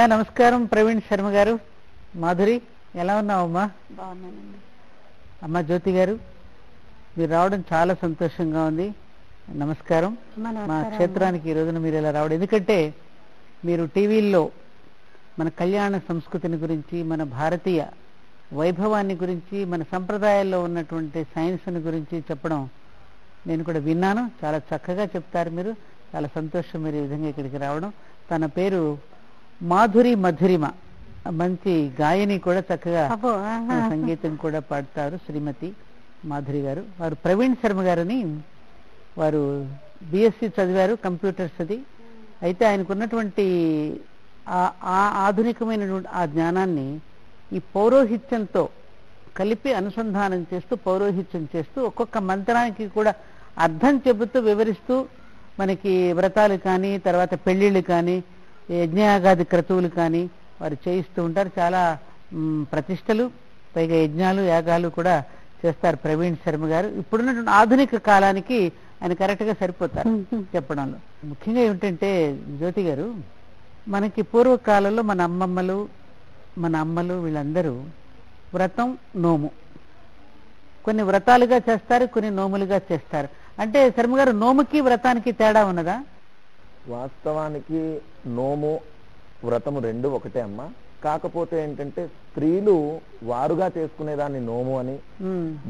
అయ్యా నమస్కారం. ప్రవీణ్ శర్మ గారు. మాధురి ఎలా ఉన్నావమ్మా? బాగున్నానండి. అమ్మ జ్యోతి గారు, మీరు రావడం చాలా సంతోషంగా ఉంది. నమస్కారం. మా క్షేత్రానికి ఈ రోజున మీరు ఇలా రావడం, ఎందుకంటే మీరు టీవీల్లో మన కళ్యాణ సంస్కృతిని గురించి, మన భారతీయ వైభవాన్ని గురించి, మన సంప్రదాయాల్లో ఉన్నటువంటి సైన్స్ని గురించి చెప్పడం నేను కూడా విన్నాను. చాలా చక్కగా చెప్తారు మీరు. చాలా సంతోషం మీరు ఈ విధంగా ఇక్కడికి రావడం. తన పేరు మాధురి మధురిమ, మంచి గాయని కూడా, చక్కగా సంగీతం కూడా పాడతారు శ్రీమతి మాధురి గారు. వారు ప్రవీణ్ శర్మ గారని, వారు బిఎస్సి చదివారు, కంప్యూటర్స్ అది. అయితే ఆయనకు ఉన్నటువంటి ఆ ఆధునికమైనటువంటి ఆ జ్ఞానాన్ని ఈ పౌరోహిత్యంతో కలిపి అనుసంధానం చేస్తూ, పౌరోహిత్యం చేస్తూ, ఒక్కొక్క మంత్రానికి కూడా అర్థం చెబుతూ వివరిస్తూ, మనకి వ్రతాలు కానీ, తర్వాత పెళ్లిళ్ళు కానీ, యజ్ఞయాగాది క్రతువులు కానీ వారు చేయిస్తూ ఉంటారు. చాలా ప్రతిష్టలు, పైగా యజ్ఞాలు యాగాలు కూడా చేస్తారు ప్రవీణ్ శర్మ గారు. ఇప్పుడున్నటువంటి ఆధునిక కాలానికి ఆయన కరెక్ట్గా సరిపోతారు చెప్పడంలో. ముఖ్యంగా ఏమిటంటే జ్యోతి గారు, మనకి పూర్వకాలంలో మన అమ్మమ్మలు, మన అమ్మలు వీళ్ళందరూ వ్రతం, నోము, కొన్ని వ్రతాలుగా చేస్తారు, కొన్ని నోములుగా చేస్తారు. అంటే శర్మ గారు, నోముకి వ్రతానికి తేడా ఉన్నదా? వాస్తవానికి నోము వ్రతము రెండు ఒకటే అమ్మా. కాకపోతే ఏంటంటే స్త్రీలు వారుగా చేసుకునేదాన్ని నోము అని,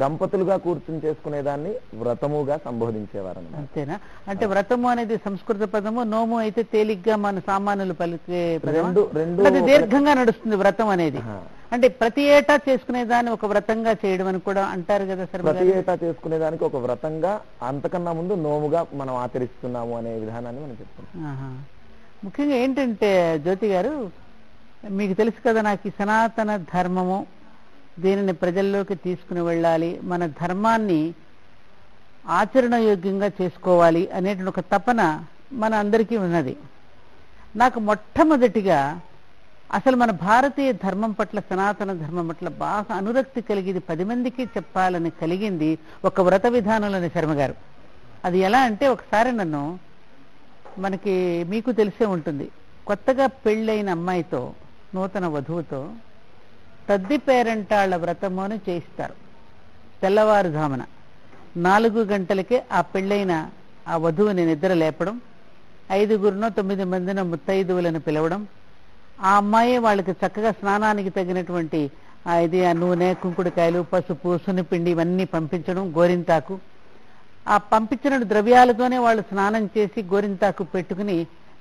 దంపతులుగా కూర్చుని చేసుకునేదాన్ని వ్రతముగా సంబోధించేవారు. అంతేనా? అంటే వ్రతము అనేది సంస్కృత పదము, నోము అయితే తేలిగ్గా మన సామాన్యులు పలికే రెండు దీర్ఘంగా నడుస్తుంది వ్రతం అనేది. అంటే ప్రతి ఏటా చేసుకునేదాన్ని ఒక వ్రతంగా చేయడం అని కూడా అంటారు కదా సార్. ప్రతి ఏటా చేసుకునేదానికి ఒక వ్రతంగా, అంతకన్నా ముందు నోముగా మనం ఆచరిస్తున్నాము అనే విధానాన్ని మనం చెప్తున్నాం. ముఖ్యంగా ఏంటంటే జ్యోతి గారు, మీకు తెలుసు కదా, నాకు ఈ సనాతన ధర్మము, దీనిని ప్రజల్లోకి తీసుకుని వెళ్ళాలి, మన ధర్మాన్ని ఆచరణయోగ్యంగా చేసుకోవాలి అనేటువంటి ఒక తపన మన అందరికీ ఉన్నది. నాకు మొట్టమొదటిగా అసలు మన భారతీయ ధర్మం పట్ల, సనాతన ధర్మం పట్ల బాగా అనురక్తి కలిగింది, 10 మందికి చెప్పాలని కలిగింది ఒక వ్రత విధానంలోని శర్మ గారు. అది ఎలా అంటే, ఒకసారి నన్ను, మనకి మీకు తెలిసే ఉంటుంది, కొత్తగా పెళ్ళైన అమ్మాయితో, నూతన వధువుతో తద్ది పేరంటాళ్ల వ్రతము అని చేయిస్తారు. తెల్లవారుజామున 4 గంటలకే ఆ పెళ్ళైన ఆ వధువుని నిద్ర లేపడం, 5గురినో 9 మందినో ముత్తైదువులను పిలవడం, ఆ అమ్మాయి వాళ్ళకి చక్కగా స్నానానికి తగినటువంటి ఆ నూనె, కుంకుడుకాయలు, పసుపు, సున్నిపిండి ఇవన్నీ పంపించడం, గోరింతాకు, ఆ పంపించిన ద్రవ్యాలతోనే వాళ్ళు స్నానం చేసి గోరింతాకు పెట్టుకుని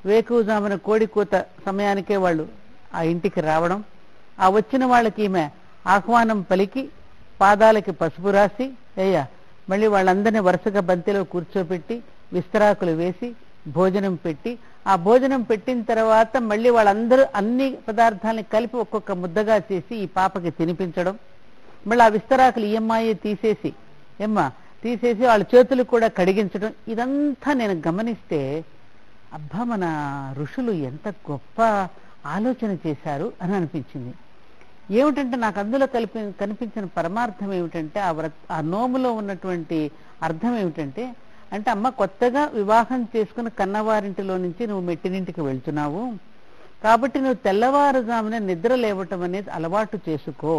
వేకువజామున కోడి కూత సమయానికే వాళ్ళు ఆ ఇంటికి రావడం, ఆ వచ్చిన వాళ్ళకి ఈమె ఆహ్వానం పలికి పాదాలకి పసుపు రాసి మళ్ళీ వాళ్ళందరినీ వరుసగా బంతిలో కూర్చోపెట్టి విస్తరాకులు వేసి భోజనం పెట్టి, ఆ భోజనం పెట్టిన తర్వాత మళ్ళీ వాళ్ళందరూ అన్ని పదార్థాలని కలిపి ఒక్కొక్క ముద్దగా చేసి ఈ పాపకి తినిపించడం, మళ్ళీ ఆ విస్తరాకులు ఈ అమ్మాయి తీసేసి వాళ్ళ చేతులు కూడా కడిగించడం. ఇదంతా నేను గమనిస్తే, అబ్బా, మన ఋషులు ఎంత గొప్ప ఆలోచన చేశారు అని అనిపించింది. ఏమిటంటే నాకు అందులో కనిపించిన పరమార్థం ఏమిటంటే, ఆ నోములో ఉన్నటువంటి అర్థం ఏమిటంటే, అంటే అమ్మ, కొత్తగా వివాహం చేసుకుని కన్నవారింటిలో నుంచి నువ్వు మెట్టినింటికి వెళ్తున్నావు కాబట్టి నువ్వు తెల్లవారుజామున నిద్ర లేవటం అనేది అలవాటు చేసుకో.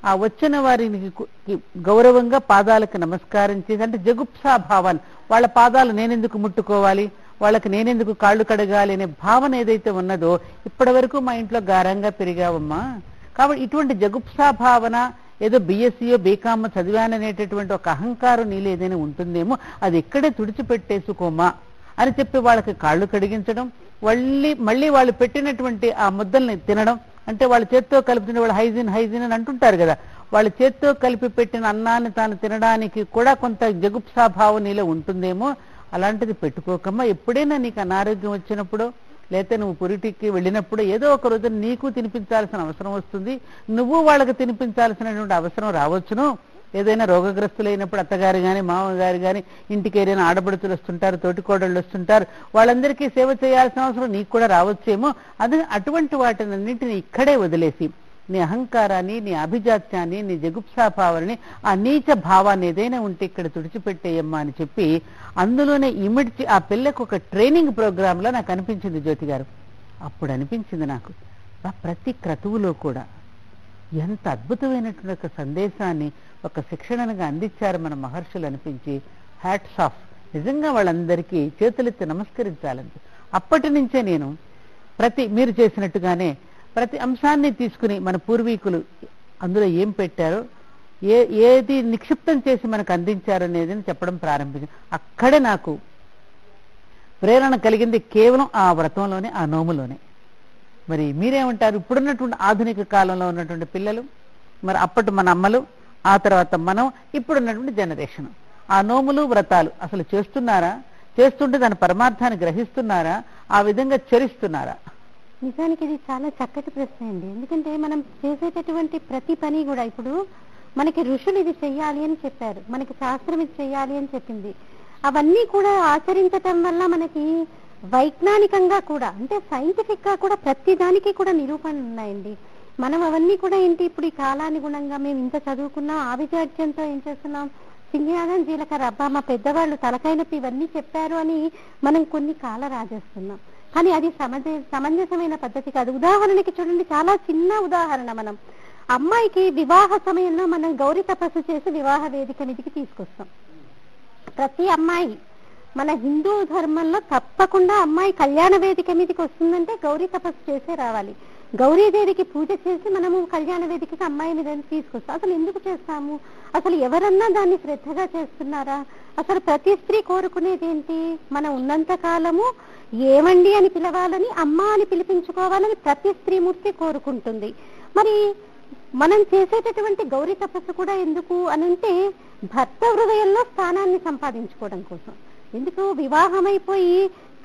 ఆ వచ్చిన వారికి గౌరవంగా పాదాలకు నమస్కారం చేసి, అంటే జగుప్సాభావాన్ని, వాళ్ళ పాదాలు నేనెందుకు ముట్టుకోవాలి, వాళ్ళకి నేనెందుకు కాళ్ళు కడగాలి అనే భావన ఏదైతే ఉన్నదో, ఇప్పటి వరకు మా ఇంట్లో గారంగా పెరిగావమ్మా, కాబట్టి ఇటువంటి జగుప్సా భావన, ఏదో బిఎస్సీయో బీకామ్ చదివాననేటటువంటి ఒక అహంకారం నీళ్ళు ఏదైనా ఉంటుందేమో, అది ఇక్కడే తుడిచిపెట్టేసుకోమా అని చెప్పి వాళ్ళకి కాళ్ళు కడిగించడం, మళ్ళీ వాళ్ళు పెట్టినటువంటి ఆ ముద్దల్ని తినడం. అంటే వాళ్ళ చేత్తో కలుపుతుంటే వాళ్ళు హైజీన్ అని అంటుంటారు కదా, వాళ్ళ చేత్తో కలిపి పెట్టిన అన్నాన్ని తాను తినడానికి కూడా కొంత జగుప్సాభావం నీలో ఉంటుందేమో, అలాంటిది పెట్టుకోకమ్మా. ఎప్పుడైనా నీకు అనారోగ్యం వచ్చినప్పుడు, లేకపోతే నువ్వు పురిటికి వెళ్ళినప్పుడు ఏదో ఒక రోజు నీకు తినిపించాల్సిన అవసరం వస్తుంది, నువ్వు వాళ్ళకి తినిపించాల్సినటువంటి అవసరం రావచ్చును. ఏదైనా రోగగ్రస్తులైనప్పుడు అత్తగారు కానీ, మామగారు కానీ, ఇంటికి ఏదైనా ఆడపడుచులు వస్తుంటారు, తోటికోడళ్ళు వస్తుంటారు, వాళ్ళందరికీ సేవ చేయాల్సిన అవసరం నీకు కూడా రావచ్చేమో. అటువంటి వాటినన్నింటినీ ఇక్కడే వదిలేసి, నీ అహంకారాన్ని, నీ అభిజాత్యాన్ని, నీ జగుప్సాభావాన్ని, ఆ నీచ భావాన్ని ఏదైనా ఉంటే ఇక్కడ తుడిచిపెట్టేయమ్మా అని చెప్పి అందులోనే ఇమిడ్చి ఆ పిల్లకి ఒక ట్రైనింగ్ ప్రోగ్రామ్ లో నాకు అనిపించింది జ్యోతి గారు. అప్పుడు అనిపించింది నాకు, ప్రతి క్రతువులో కూడా ఎంత అద్భుతమైనటువంటి ఒక సందేశాన్ని ఒక శిక్షణగా అందించారు మన మహర్షులు అనిపించి హ్యాట్స్ ఆఫ్. నిజంగా వాళ్ళందరికీ చేతులెత్తి నమస్కరించాలని. అప్పటి నుంచే నేను మీరు చేసినట్టుగానే ప్రతి అంశాన్ని తీసుకుని మన పూర్వీకులు అందులో ఏం పెట్టారో, ఏది నిక్షిప్తం చేసి మనకు అందించారు అనేది చెప్పడం ప్రారంభించాను. అక్కడే నాకు ప్రేరణ కలిగింది కేవలం ఆ వ్రతంలోనే, ఆ నోములోనే. మరి మీరేమంటారు? ఇప్పుడున్నటువంటి ఆధునిక కాలంలో ఉన్నటువంటి పిల్లలు, మరి అప్పటి మన అమ్మలు, ఆ తర్వాత మనం, ఇప్పుడున్నటువంటి జనరేషన్, ఆ నోములు వ్రతాలు అసలు చేస్తున్నారా? చేస్తుంటే దాని పరమార్థాన్ని గ్రహిస్తున్నారా? ఆ విధంగా చరిస్తున్నారా? నిజానికి ఇది చాలా చక్కటి ప్రశ్న అండి. ఎందుకంటే మనం చేసేటటువంటి ప్రతి పని కూడా, ఇప్పుడు మనకి ఋషులు ఇది చెయ్యాలి అని చెప్పారు, మనకి శాస్త్రం ఇది చెయ్యాలి అని చెప్పింది. అవన్నీ కూడా ఆచరించటం వల్ల మనకి వైజ్ఞానికంగా కూడా, అంటే సైంటిఫిక్ గా కూడా ప్రతి దానికి కూడా నిరూపణలు ఉన్నాయండి. మనం అవన్నీ కూడా ఏంటి, ఇప్పుడు ఈ కాలానుగుణంగా మేము ఇంత చదువుకున్నాం, ఆవిజాడ్యంతో ఏం చేస్తున్నాం, సింగారం జీలకర్ర, అబ్బా మా పెద్దవాళ్ళు తలకాయనొప్పి ఇవన్నీ చెప్పారు అని మనం కొన్ని కాల రాజేస్తున్నాం. కానీ అది సమంజసమైన పద్ధతి కాదు. ఉదాహరణకి చూడండి, చాలా చిన్న ఉదాహరణ. మనం అమ్మాయికి వివాహ సమయంలో మనం గౌరీ తపస్సు చేసి వివాహ వేదిక మీదకి తీసుకొస్తాం. ప్రతి అమ్మాయి మన హిందూ ధర్మంలో తప్పకుండా అమ్మాయి కళ్యాణ వేదిక మీదకి వస్తుందంటే గౌరీ తపస్సు చేసే రావాలి. గౌరీదేవికి పూజ చేసి మనము కళ్యాణ వేదికకి అమ్మాయి మీద తీసుకొస్తాం. అసలు ఎందుకు చేస్తాము? అసలు ఎవరన్నా దాన్ని శ్రద్ధగా చేస్తున్నారా? అసలు ప్రతి స్త్రీ కోరుకునేది ఏంటి? మనం ఉన్నంత కాలము ఏమండి అని పిలవాలని, అమ్మ అని పిలిపించుకోవాలని ప్రతి స్త్రీమూర్తి కోరుకుంటుంది. మరి మనం చేసేటటువంటి గౌరీ తపస్సు కూడా ఎందుకు అనంటే భర్త హృదయంలో స్థానాన్ని సంపాదించుకోవడం కోసం. ఎందుకు? వివాహమైపోయి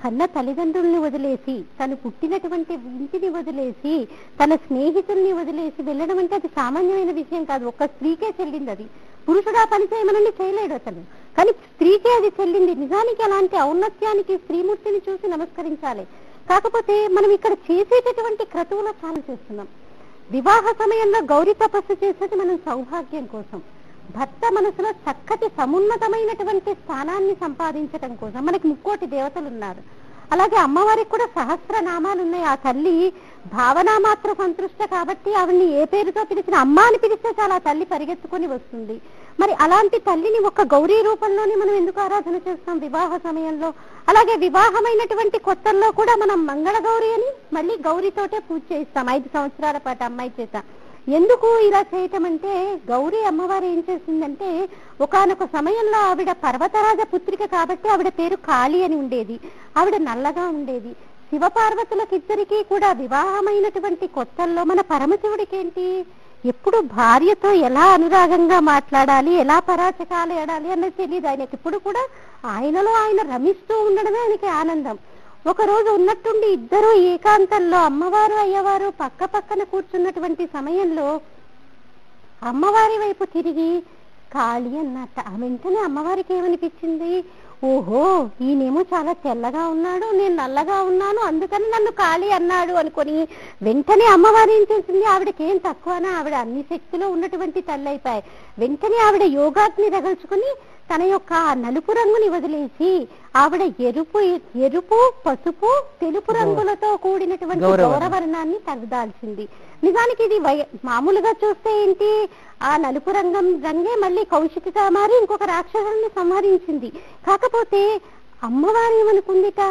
కన్న తల్లిదండ్రుల్ని వదిలేసి, తను పుట్టినటువంటి ఇంటిని వదిలేసి, తన స్నేహితుల్ని వదిలేసి వెళ్ళడం అంటే అది సామాన్యమైన విషయం కాదు. ఒక్క స్త్రీకే చెల్లింది అది. పురుషుడు ఆ పని చేయమనండి, చేయలేడు అతను, కానీ స్త్రీకే అది చెల్లింది. నిజానికి అలాంటి ఔన్నత్యానికి స్త్రీమూర్తిని చూసి నమస్కరించాలి. కాకపోతే మనం ఇక్కడ చేసేటటువంటి క్రతువులో చాలా చేస్తున్నాం. వివాహ సమయంలో గౌరీ తపస్సు చేసేది మనం సౌభాగ్యం కోసం, భర్త మనసులో చక్కటి సమున్నతమైనటువంటి స్థానాన్ని సంపాదించడం కోసం. మనకి 3 దేవతలు ఉన్నారు, అలాగే అమ్మవారికి కూడా సహస్రనామాలు ఉన్నాయి. ఆ తల్లి భావనామాత్ర సంతృష్ట కాబట్టి ఆవిడ్ని ఏ పేరుతో పిలిచిన, అమ్మ అని పిలిస్తే చాలా తల్లి పరిగెత్తుకొని వస్తుంది. మరి అలాంటి తల్లిని ఒక గౌరీ రూపంలోనే మనం ఎందుకు ఆరాధన చేస్తాం వివాహ సమయంలో? అలాగే వివాహమైనటువంటి కొత్తల్లో కూడా మనం మంగళ గౌరీ అని మళ్ళీ గౌరీతోటే పూజ చేయిస్తాం 5 సంవత్సరాల పాటు అమ్మాయి చేత. ఎందుకు ఇలా చేయటం అంటే, గౌరీ అమ్మవారు ఏం చేసిందంటే, ఒకానొక సమయంలో ఆవిడ పర్వతరాజ పుత్రిక కాబట్టి ఆవిడ పేరు కాళీ అని ఉండేది. ఆవిడ నల్లగా ఉండేది. శివపార్వతులకు ఇద్దరికీ కూడా వివాహమైనటువంటి కొత్తల్లో మన పరమశివుడికి ఏంటి, ఎప్పుడు భార్యతో ఎలా అనురాగంగా మాట్లాడాలి, ఎలా పరాచకాలు ఏడాలి అన్నది తెలియదు ఆయనకి. ఇప్పుడు కూడా ఆయనలో ఆయన రమిస్తూ ఉండడమే ఆయనకి ఆనందం. ఒకరోజు ఉన్నట్టుండి ఇద్దరు ఏకాంతంలో అమ్మవారు అయ్యవారు పక్క పక్కన కూర్చున్నటువంటి సమయంలో అమ్మవారి వైపు తిరిగి కాళీ అన్నట్ట. వెంటనే అమ్మవారికి ఏమనిపించింది, ఓహో ఈయనేమో చాలా తెల్లగా ఉన్నాడు, నేను నల్లగా ఉన్నాను, అందుకని నన్ను కాళీ అన్నాడు అనుకొని వెంటనే అమ్మవారు ఏం చేసింది, ఆవిడకేం తక్కువనా, ఆవిడ అన్ని శక్తిలో ఉన్నటువంటి తల్లి అయిపోయాయి. వెంటనే ఆవిడ యోగాగ్ని రగల్చుకుని తన యొక్క నలుపు రంగుని వదిలేసి ఆవిడ ఎరుపు పసుపు తెలుపు రంగులతో కూడినటువంటి గౌరవర్ణాన్ని తగ్గుదాల్చింది. నిజానికి ఇది మామూలుగా చూస్తే ఏంటి, ఆ నలుపు రంగే మళ్ళీ కౌశికగా మారి ఇంకొక రాక్షసుని సంహరించింది. కాకపోతే అమ్మవారు ఏమనుకుందిట,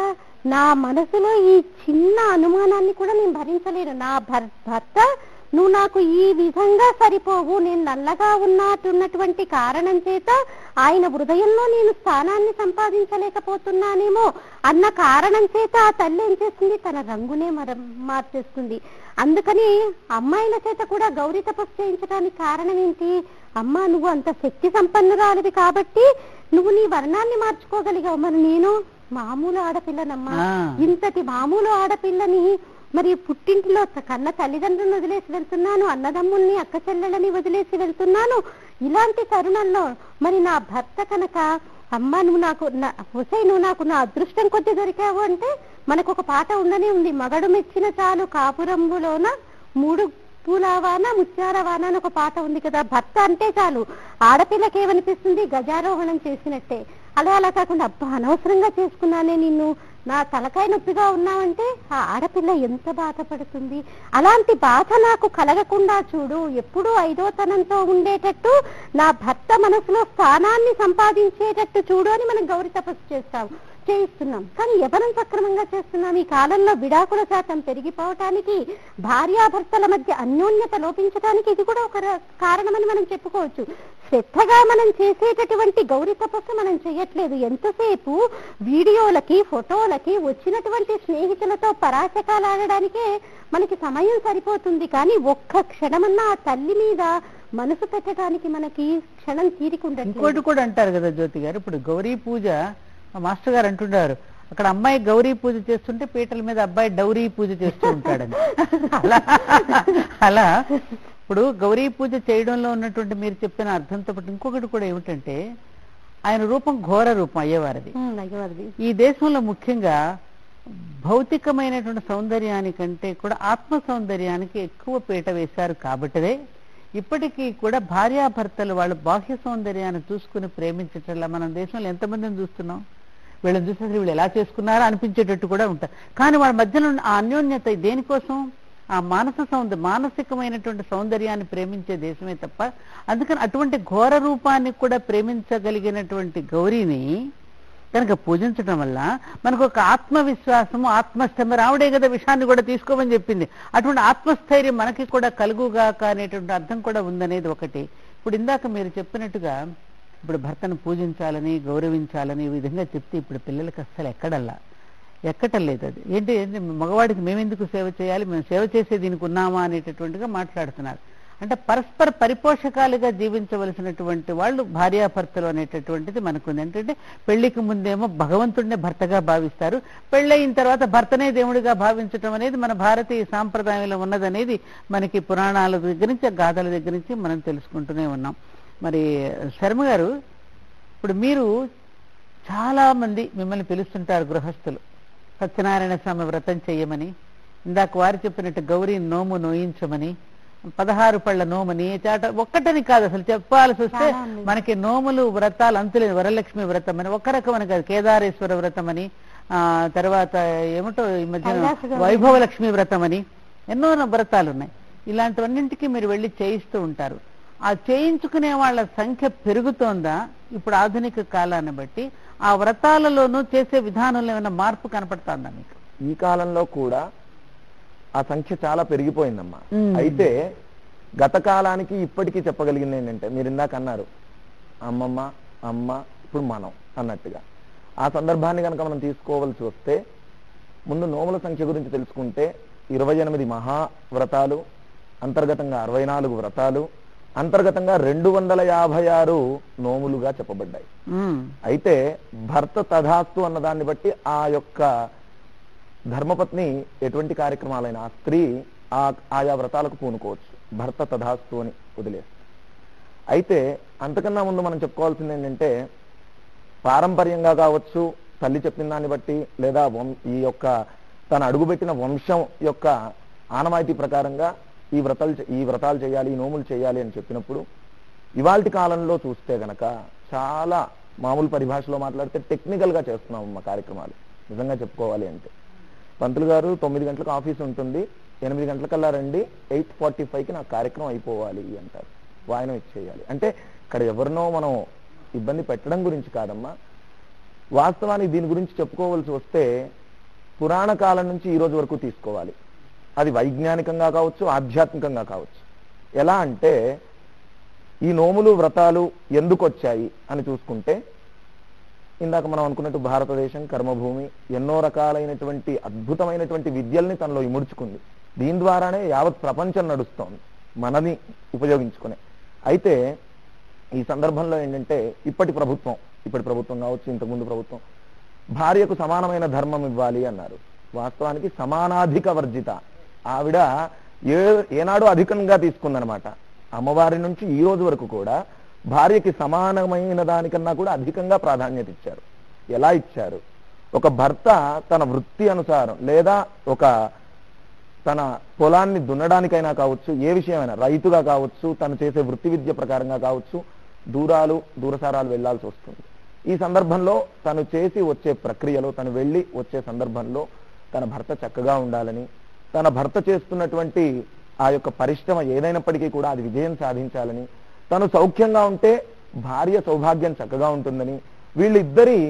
నా మనసులో ఈ చిన్న అనుమానాన్ని కూడా నేను భరించలేను, నా భర్త నువ్వు నాకు ఈ విధంగా సరిపోవు, నేను నల్లగా ఉన్నటువంటి కారణం చేత ఆయన హృదయంలో నేను స్థానాన్ని సంపాదించలేకపోతున్నానేమో అన్న కారణం చేత ఆ తల్లి ఏం చేస్తుంది, తన రంగునే మార్చేస్తుంది. అందుకని అమ్మాయిల చేత కూడా గౌరీ తపస్సు చేయించడానికి కారణం ఏంటి, అమ్మ నువ్వు అంత శక్తి సంపన్నురాలివి కాబట్టి నువ్వు నీ వర్ణాన్ని మార్చుకోగలిగావు. మరి నేను మామూలు ఆడపిల్లనమ్మా, ఇంతటి మామూలు ఆడపిల్లని మరి పుట్టింటిలో కన్న తల్లిదండ్రులను వదిలేసి వెళ్తున్నాను, అన్నదమ్ముల్ని అక్క చెల్లెలని వదిలేసి వెళ్తున్నాను. ఇలాంటి తరుణంలో మరి నా భర్త కనుక, అమ్మ నువ్వు నాకు నువ్వు నాకు నా అదృష్టం కొద్ది దొరికావు అంటే మనకు ఒక పాట ఉండనే ఉంది, మగడు మెచ్చిన చాలు కాపురంబులోన 3 పూలవాన ముత్యాలవాన అని ఒక పాట ఉంది కదా. భర్త అంటే చాలు ఆడపిల్లకి ఏమనిపిస్తుంది, గజారోహణం చేసినట్టే. అలా కాకుండా అబ్బా అనవసరంగా చేసుకున్నానే నిన్ను, నా తలకాయ నొప్పిగా ఉన్నామంటే ఆ ఆడపిల్ల ఎంత బాధపడుతుంది. అలాంటి బాధ నాకు కలగకుండా చూడు, ఎప్పుడూ ఐదోతనంతో ఉండేటట్టు నా భర్త మనసులో స్థానాన్ని సంపాదించేటట్టు చూడు అని మనం గౌరీ తపస్సు చేయిస్తున్నాం. కానీ యవ్వనం సక్రమంగా చేస్తున్నాం. ఈ కాలంలో విడాకుల శాతం పెరిగిపోవటానికి, భార్యాభర్తల మధ్య అన్యోన్యత లోపించడానికి ఇది కూడా ఒక కారణమని మనం చెప్పుకోవచ్చు. శ్రద్ధగా మనం చేసేటటువంటి గౌరీ తపస్సు మనం చేయట్లేదు. ఎంతసేపు వీడియోలకి, ఫోటోలకి, వచ్చినటువంటి స్నేహితులతో పరాచకాలాడడానికే మనకి సమయం సరిపోతుంది. కానీ ఒక్క క్షణమన్నా ఆ తల్లి మీద మనసు పెట్టడానికి మనకి క్షణం తీరికుండదు. ఇంకోటి కూడా అంటారు కదా జ్యోతి గారు, ఇప్పుడు గౌరీ పూజ మాస్టర్ గారు అంటున్నారు, అక్కడ అమ్మాయి గౌరీ పూజ చేస్తుంటే పీటల మీద అబ్బాయి డౌరీ పూజ చేస్తూ ఉంటాడని. అలా ఇప్పుడు గౌరీ పూజ చేయడంలో ఉన్నటువంటి మీరు చెప్పిన అర్థంతో పాటు ఇంకొకటి కూడా ఏమిటంటే, ఆయన రూపం ఘోర రూపం అయ్యేవారిది. ఈ దేశంలో ముఖ్యంగా భౌతికమైనటువంటి సౌందర్యానికంటే కూడా ఆత్మ సౌందర్యానికి ఎక్కువ పీట వేశారు. కాబట్టిదే ఇప్పటికీ కూడా భార్యాభర్తలు వాళ్ళు బాహ్య సౌందర్యాన్ని చూసుకుని ప్రేమించటల్లా మనం దేశంలో ఎంతమందిని చూస్తున్నాం. వీళ్ళని చూస్తే వీళ్ళు ఎలా చేసుకున్నారో అనిపించేటట్టు కూడా ఉంటారు. కానీ వాళ్ళ మధ్యలో ఆ అన్యోన్యత దేనికోసం? ఆ మానసికమైనటువంటి సౌందర్యాన్ని ప్రేమించే దేశమే తప్ప. అందుకని అటువంటి ఘోర రూపాన్ని కూడా ప్రేమించగలిగినటువంటి గౌరీని కనుక పూజించడం వల్ల మనకు ఒక ఆత్మవిశ్వాసము, ఆత్మస్థైర్యం, రావుడే కదా విషయాన్ని కూడా తీసుకోమని చెప్పింది. అటువంటి ఆత్మస్థైర్యం మనకి కూడా కలుగుగాక అనేటువంటి అర్థం కూడా ఉందనేది ఒకటి. ఇప్పుడు ఇందాక మీరు చెప్పినట్టుగా ఇప్పుడు భర్తను పూజించాలని, గౌరవించాలని ఈ విధంగా చెప్తే ఇప్పుడు పిల్లలకి అస్సలు ఎక్కటం లేదు. అది ఏంటి మగవాడికి మేమెందుకు సేవ చేయాలి, మేము సేవ చేసే దీనికి ఉన్నామా అనేటటువంటిగా మాట్లాడుతున్నారు. అంటే పరస్పర పరిపోషకాలుగా జీవించవలసినటువంటి వాళ్ళు భార్యాభర్తలు అనేటటువంటిది మనకుంది. ఏంటంటే పెళ్లికి ముందేమో భగవంతుడినే భర్తగా భావిస్తారు, పెళ్ళయిన తర్వాత భర్తనే దేవుడిగా భావించటం అనేది మన భారతీయ సాంప్రదాయంలో ఉన్నదనేది మనకి పురాణాల దగ్గర నుంచి, గాథల దగ్గర నుంచి మనం తెలుసుకుంటూనే ఉన్నాం. మరి శర్మ గారు, ఇప్పుడు మీరు చాలా మంది మిమ్మల్ని పిలుస్తుంటారు గృహస్థులు, సత్యనారాయణ స్వామి వ్రతం చెయ్యమని, ఇందాక వారు చెప్పినట్టు గౌరీ నోము నోయించమని, 16 పళ్ళ నోమని, ఒక్కటని కాదు అసలు చెప్పాల్సి వస్తే మనకి నోములు వ్రతాలు అంతులేని, వరలక్ష్మి వ్రతం అని ఒక రకమని కాదు, కేదారేశ్వర వ్రతం అని, తర్వాత ఏమిటో ఈ మధ్యన వైభవలక్ష్మి వ్రతం అని ఎన్నో వ్రతాలు ఉన్నాయి. ఇలాంటివన్నింటికి మీరు వెళ్ళి చేయిస్తూ ఉంటారు. ఆ చేయించుకునే వాళ్ళ సంఖ్య పెరుగుతోందా ఇప్పుడు ఆధునిక కాలాన్ని బట్టి? ఆ వ్రతాలలోనూ చేసే విధానంలో ఏమైనా మార్పు కనపడుతుందా మీకు? ఈ కాలంలో కూడా ఆ సంఖ్య చాలా పెరిగిపోయిందమ్మా. అయితే గత కాలానికి ఇప్పటికీ చెప్పగలిగింది ఏంటంటే, మీరు ఇందాక అన్నారు అమ్మమ్మ, అమ్మ, ఇప్పుడు మనం అన్నట్టుగా ఆ సందర్భాన్ని కనుక మనం తీసుకోవాల్సి వస్తే, ముందు నోముల సంఖ్య గురించి తెలుసుకుంటే 28 మహావ్రతాలు, అంతర్గతంగా 64 వ్రతాలు, అంతర్గతంగా 256 నోములుగా చెప్పబడ్డాయి. అయితే భర్త తథాస్తు అన్నదాన్ని బట్టి ఆ యొక్క ధర్మపత్ని ఎటువంటి కార్యక్రమాలైనా ఆ స్త్రీ ఆయా వ్రతాలకు పూనుకోవచ్చు, భర్త తథాస్తు అని వదిలేస్తుంది. అయితే అంతకన్నా ముందు మనం చెప్పుకోవాల్సింది ఏంటంటే, పారంపర్యంగా కావచ్చు, తల్లి చెప్పిన దాన్ని బట్టి, లేదా ఈ యొక్క తన అడుగుపెట్టిన వంశం యొక్క ఆనవాయితీ ప్రకారంగా ఈ వ్రతాలు చేయాలి, ఈ నోములు చేయాలి అని చెప్పినప్పుడు, ఇవాల్టి కాలంలో చూస్తే గనక చాలా మామూలు పరిభాషలో మాట్లాడితే టెక్నికల్ గా చేస్తున్నాం మా కార్యక్రమాలు. నిజంగా చెప్పుకోవాలి అంటే, పంతులు గారు 9 గంటలకు ఆఫీస్ ఉంటుంది, 8 గంటలకల్లా రండి, 8:45కి నా కార్యక్రమం అయిపోవాలి అంటారు, వాయనం ఇచ్చేయాలి. అంటే ఇక్కడ ఎవరినో మనం ఇబ్బంది పెట్టడం గురించి కాదమ్మా, వాస్తవానికి దీని గురించి చెప్పుకోవాల్సి వస్తే పురాణ కాలం నుంచి ఈ రోజు వరకు తీసుకోవాలి. అది వైజ్ఞానికంగా కావచ్చు, ఆధ్యాత్మికంగా కావచ్చు. ఎలా అంటే, ఈ నోములు వ్రతాలు ఎందుకు వచ్చాయి అని చూసుకుంటే, ఇందాక మనం అనుకున్నట్టు భారతదేశం కర్మభూమి, ఎన్నో రకాలైనటువంటి అద్భుతమైనటువంటి విద్యల్ని తనలో ఇముడ్చుకుంది. దీని ద్వారానే యావత్ ప్రపంచం నడుస్తోంది, మనని ఉపయోగించుకునే. అయితే ఈ సందర్భంలో ఏంటంటే, ఇప్పటి ప్రభుత్వం కావచ్చు, ఇంతకుముందు ప్రభుత్వం భార్యకు సమానమైన ధర్మం ఇవ్వాలి అన్నారు. వాస్తవానికి సమానాధిక వర్జిత, ఆవిడ ఏనాడో అధికంగా తీసుకుందనమాట. అమ్మవారి నుంచి ఈ రోజు వరకు కూడా భార్యకి సమానమైన దానికన్నా కూడా అధికంగా ప్రాధాన్యత ఇచ్చారు. ఎలా ఇచ్చారు? ఒక భర్త తన వృత్తి అనుసారం, లేదా ఒక తన పొలాన్ని దున్నడానికైనా కావచ్చు, ఏ విషయమైనా, రైతుగా కావచ్చు, తను చేసే వృత్తి విద్య ప్రకారంగా కావచ్చు, దూరసారాలు వెళ్లాల్సి వస్తుంది. ఈ సందర్భంలో తను చేసి వచ్చే ప్రక్రియలో, తను వెళ్ళి వచ్చే సందర్భంలో తన భర్త చక్కగా ఉండాలని, తన భర్త చేస్తున్నటువంటి ఆ యొక్క పరిశ్రమ ఏదైనప్పటికీ కూడా అది విజయం సాధించాలని, తను సౌఖ్యంగా ఉంటే భార్య సౌభాగ్యం చక్కగా ఉంటుందని, వీళ్ళిద్దరి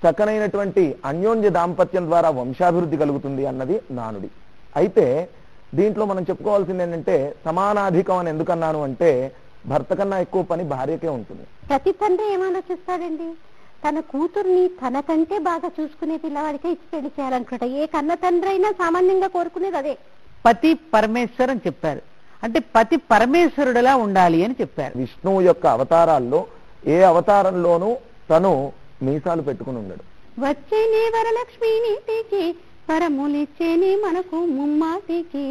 చక్కనైనటువంటి అన్యోన్య దాంపత్యం ద్వారా వంశాభివృద్ధి కలుగుతుంది అన్నది నానుడి. అయితే దీంట్లో మనం చెప్పుకోవాల్సింది ఏంటంటే, సమానాధికం అని ఎందుకన్నాను అంటే, భర్త కన్నా ఎక్కువ పని భార్యకే ఉంటుంది. ప్రతి తండ్రి ఏమాలోచిస్తాడండి, తన కూతుర్ని తనకంటే బాగా చూసుకునే పిల్లవాడికే ఇచ్చి పెళ్లి చేయాలనుకుంటా. ఏ కన్న తండ్రి అయినా సామాన్యంగా కోరుకునేది అదే. పతి పరమేశ్వర్ అని చెప్పారు, అంటే పతి పరమేశ్వరుడిలా ఉండాలి అని చెప్పారు. విష్ణువు యొక్క అవతారాల్లో ఏ అవతారంలోనూ తను మీసాలు పెట్టుకుని ఉండడు. వచ్చేనే వరలక్ష్మి నీటికి, పరములిచ్చేనే మనకు ముమ్మాటికి.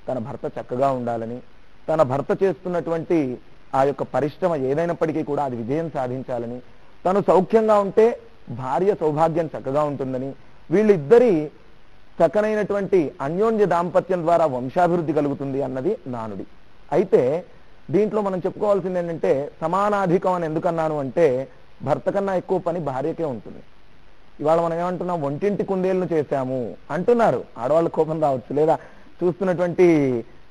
తన భర్త చక్కగా ఉండాలని, తన భర్త చేస్తున్నటువంటి ఆ యొక్క పరిశ్రమ ఏదైనప్పటికీ కూడా అది విజయం సాధించాలని, తను సౌఖ్యంగా ఉంటే భార్య సౌభాగ్యం చక్కగా ఉంటుందని, వీళ్ళిద్దరి చక్కనైనటువంటి అన్యోన్య దాంపత్యం ద్వారా వంశాభివృద్ధి కలుగుతుంది అన్నది నానుడి. అయితే దీంట్లో మనం చెప్పుకోవాల్సింది ఏంటంటే, సమానాధికం అని ఎందుకన్నాను అంటే, భర్త కన్నా ఎక్కువ పని భార్యకే ఉంటుంది. ఇవాళ మనం ఏమంటున్నాం, ఒంటింటి కుందేలను చేశాము అంటున్నారు. ఆడవాళ్ళ కోపం రావచ్చు, లేదా చూస్తున్నటువంటి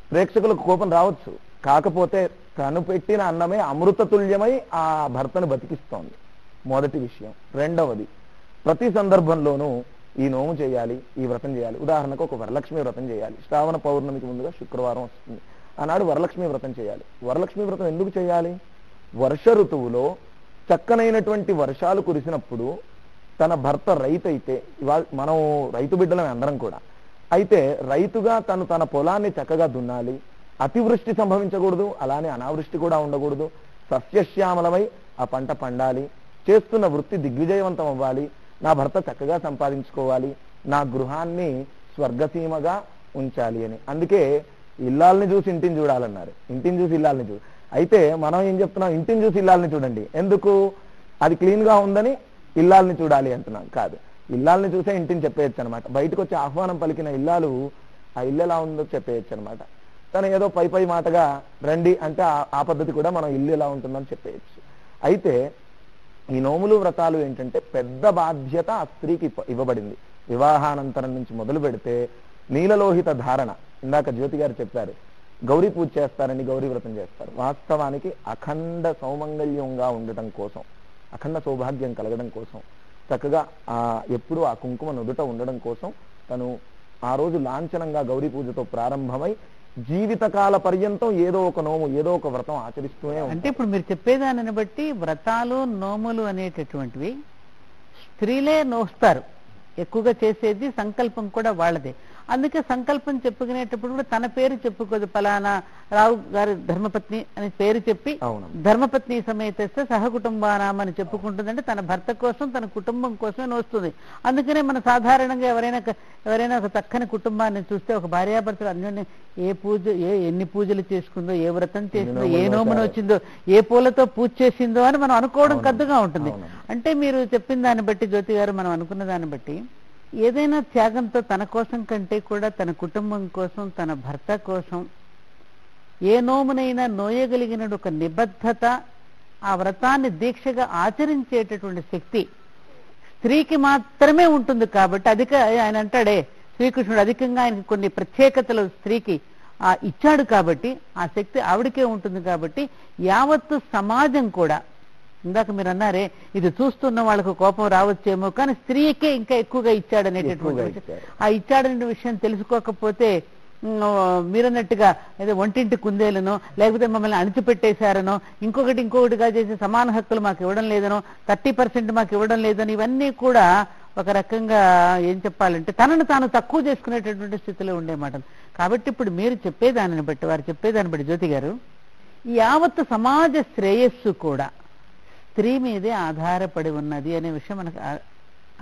ప్రేక్షకులకు కోపం రావచ్చు. కాకపోతే తను పెట్టిన అన్నమే అమృతతుల్యమై ఆ భర్తను బతికిస్తోంది, మొదటి విషయం. రెండవది, ప్రతి సందర్భంలోనూ ఈ నోము చేయాలి, ఈ వ్రతం చేయాలి. ఉదాహరణకు ఒక వరలక్ష్మి వ్రతం చేయాలి. శ్రావణ పౌర్ణమికి ముందుగా శుక్రవారం వస్తుంది, ఆనాడు వరలక్ష్మి వ్రతం చేయాలి. వరలక్ష్మి వ్రతం ఎందుకు చేయాలి? వర్ష ఋతువులో చక్కనైనటువంటి వర్షాలు కురిసినప్పుడు తన భర్త రైతు అయితే, ఇవాళ మనం రైతు బిడ్డలమే అందరం కూడా, అయితే రైతుగా తన పొలాన్ని చక్కగా దున్నాలి, అతివృష్టి సంభవించకూడదు, అలానే అనావృష్టి కూడా ఉండకూడదు, సస్యశ్యామలమై ఆ పంట పండాలి, చేస్తున్న వృత్తి దిగ్విజయవంతం అవ్వాలి, నా భర్త చక్కగా సంపాదించుకోవాలి, నా గృహాన్ని స్వర్గసీమగా ఉంచాలి అని. అందుకే ఇల్లాలని చూసి ఇంటిని చూడాలన్నారు, ఇంటిని చూసి ఇల్లాలని చూడు. అయితే మనం ఏం చెప్తున్నాం, ఇంటిని చూసి ఇల్లాలని చూడండి. ఎందుకు? అది క్లీన్ గా ఉందని ఇల్లాలని చూడాలి అంటున్నాం. కాదు, ఇల్లాలని చూసే ఇంటిని చెప్పేయచ్చు అనమాట. బయటకు వచ్చి ఆహ్వానం పలికిన ఇల్లాలు ఆ ఇల్లు ఎలా ఉందో చెప్పేయచ్చు అనమాట. తను ఏదో పై మాటగా రండి అంటే ఆ పద్ధతి కూడా మనం ఇల్లు ఎలా ఉంటుందని చెప్పేయచ్చు. అయితే ఈ నోములు వ్రతాలు ఏంటంటే, పెద్ద బాధ్యత ఆ స్త్రీకి ఇవ్వబడింది. వివాహానంతరం నుంచి మొదలు పెడితే నీలలోహిత ధారణ, ఇందాక జ్యోతి గారు చెప్పారు, గౌరీ పూజ చేస్తారని గౌరీ వ్రతం చేస్తారు. వాస్తవానికి అఖండ సౌమంగళ్యంగా ఉండటం కోసం, అఖండ సౌభాగ్యం కలగడం కోసం, చక్కగా ఎప్పుడు ఆ కుంకుమ నుదుట ఉండడం కోసం తను ఆ రోజు లాంఛనంగా గౌరీ పూజతో ప్రారంభమై జీవితకాల పర్యంతం ఏదో ఒక నోము, ఏదో ఒక వ్రతం ఆచరిస్తూనే. అంటే ఇప్పుడు మీరు చెప్పేదానిని బట్టి వ్రతాలు నోములు అనేటటువంటివి స్త్రీలే నోస్తారు, ఎక్కువగా చేసేది సంకల్పం కూడా వాళ్ళదే. అందుకే సంకల్పం చెప్పుకునేటప్పుడు కూడా తన పేరు చెప్పుకోదు, పలానా రావు గారి ధర్మపత్ని అని పేరు చెప్పి ధర్మపత్ని సమేతస్తే సహకుటుంబానాం అని చెప్పుకుంటుందంటే తన భర్త కోసం, తన కుటుంబం కోసమే నోస్తుంది. అందుకనే మన సాధారణంగా ఎవరైనా ఒక చక్కని కుటుంబాన్ని చూస్తే, ఒక భార్యాభర్తలు అన్యోన్యం ఎన్ని పూజలు చేసుకుందో, ఏ వ్రతం చేసిందో, ఏ నోమును వచ్చిందో, ఏ పూలతో పూజ చేసిందో అని మనం అనుకోవడం కద్దుగా ఉంటుంది. అంటే మీరు చెప్పిన దాన్ని బట్టి జ్యోతి గారు, మనం అనుకున్న దాన్ని బట్టి ఏదైనా త్యాగంతో తన కోసం కంటే కూడా తన కుటుంబం కోసం, తన భర్త కోసం ఏ నోమునైనా నోయగలిగిన ఒక నిబద్ధత, ఆ వ్రతాన్ని దీక్షగా ఆచరించేటటువంటి శక్తి స్త్రీకి మాత్రమే ఉంటుంది. కాబట్టి ఆయన అంటాడే, శ్రీకృష్ణుడు అధికంగా ఆయనకి కొన్ని ప్రత్యేకతలు స్త్రీకి ఇచ్చాడు కాబట్టి ఆ శక్తి ఆవిడికే ఉంటుంది. కాబట్టి యావత్తు సమాజం కూడా, ఇందాక మీరు అన్నారే ఇది చూస్తున్న వాళ్ళకు కోపం రావచ్చేమో, కానీ స్త్రీకే ఇంకా ఎక్కువగా ఇచ్చాడనేటటువంటి ఆ ఇచ్చాడనే విషయం తెలుసుకోకపోతే మీరన్నట్టుగా ఏదో ఒంటింటి కుందేలనో, లేకపోతే మమ్మల్ని అణిచిపెట్టేశారనో, ఇంకొకటిగా చేసి సమాన హక్కులు మాకు ఇవ్వడం లేదనో, 30% మాకు ఇవ్వడం లేదని, ఇవన్నీ కూడా ఒక రకంగా ఏం చెప్పాలంటే తనను తాను తక్కువ చేసుకునేటటువంటి స్థితిలో ఉండేమాట. కాబట్టి ఇప్పుడు మీరు చెప్పేదానిని బట్టి, వారు చెప్పేదాన్ని బట్టి జ్యోతి గారు, యావత్తు సమాజ శ్రేయస్సు కూడా స్త్రీ మీదే ఆధారపడి ఉన్నది అనే విషయం మనకు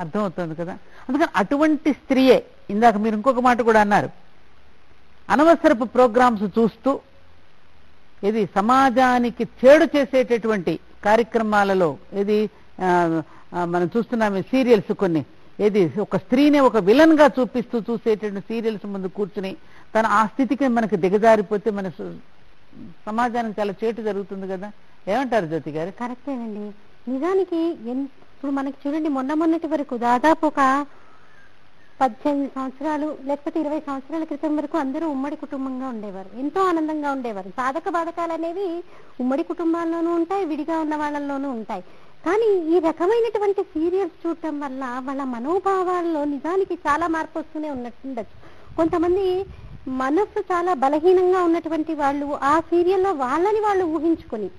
అర్థమవుతుంది కదా. అందుకని అటువంటి స్త్రీయే, ఇందాక మీరు ఇంకొక మాట కూడా అన్నారు, అనవసరపు ప్రోగ్రామ్స్ చూస్తూ ఇది సమాజానికి చేడు చేసేటటువంటి కార్యక్రమాలలో, ఇది మనం చూస్తున్నాము సీరియల్స్ కొన్ని, ఏది ఒక స్త్రీని ఒక విలన్ గా చూపిస్తూ చూసేటటువంటి సీరియల్స్ ముందు కూర్చుని తన ఆ స్థితికి మనకు దిగజారిపోతే మన సమాజానికి చాలా చేటు జరుగుతుంది కదా, ఏమంటారు జ్యోతి గారు? కరెక్టేనండి. నిజానికి ఇప్పుడు మనకి చూడండి, మొన్నటి వరకు దాదాపు ఒక 18 సంవత్సరాలు లేకపోతే 20 సంవత్సరాల క్రితం వరకు అందరూ ఉమ్మడి కుటుంబంగా ఉండేవారు, ఎంతో ఆనందంగా ఉండేవారు. సాధక బాధకాలు అనేవి ఉమ్మడి కుటుంబాల్లోనూ ఉంటాయి, విడిగా ఉన్న వాళ్ళలోనూ ఉంటాయి. కానీ ఈ రకమైనటువంటి సీరియల్స్ చూడటం వల్ల వాళ్ళ మనోభావాల్లో నిజానికి చాలా మార్పు వస్తూనే ఉండొచ్చు. కొంతమంది మనస్సు చాలా బలహీనంగా ఉన్నటువంటి వాళ్ళు ఆ సీరియల్లో వాళ్ళని వాళ్ళు ఊహించుకొని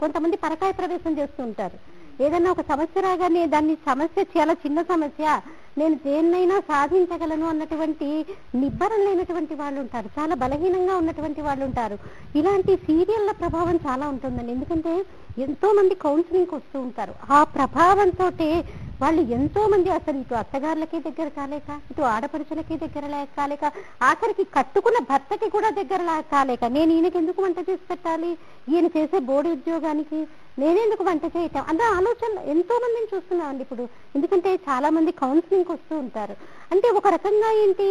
కొంతమంది పరకాయ ప్రవేశం చేస్తూ ఉంటారు. ఏదైనా ఒక సమస్య రాగానే దాన్ని సమస్య చాలా చిన్న సమస్య, నేను దేన్నైనా సాధించగలను అన్నటువంటి నిబ్బరం లేనటువంటి వాళ్ళు ఉంటారు, చాలా బలహీనంగా ఉన్నటువంటి వాళ్ళు ఉంటారు. ఇలాంటి సీరియళ్ల ప్రభావం చాలా ఉంటుందండి. ఎందుకంటే ఎంతో మంది కౌన్సిలింగ్ వస్తూ ఉంటారు. ఆ ప్రభావంతో వాళ్ళు ఎంతో మంది అసలు ఇటు అత్తగారులకి దగ్గర కాలేక, ఇటు ఆడపడుచులకి దగ్గర కాలేక, ఆఖరికి కట్టుకున్న భర్తకి కూడా దగ్గర కాలేక, నేను ఈయనకి ఎందుకు వంట చేసి పెట్టాలి, ఈయన చేసే బోర్డు ఉద్యోగానికి నేనెందుకు వంట చేయటం అన్న ఆలోచనలు ఎంతో మందిని చూస్తున్నామండి ఇప్పుడు. ఎందుకంటే చాలా మంది కౌన్సిలింగ్ వస్తూ ఉంటారు. అంటే ఒక రకంగా ఏంటి,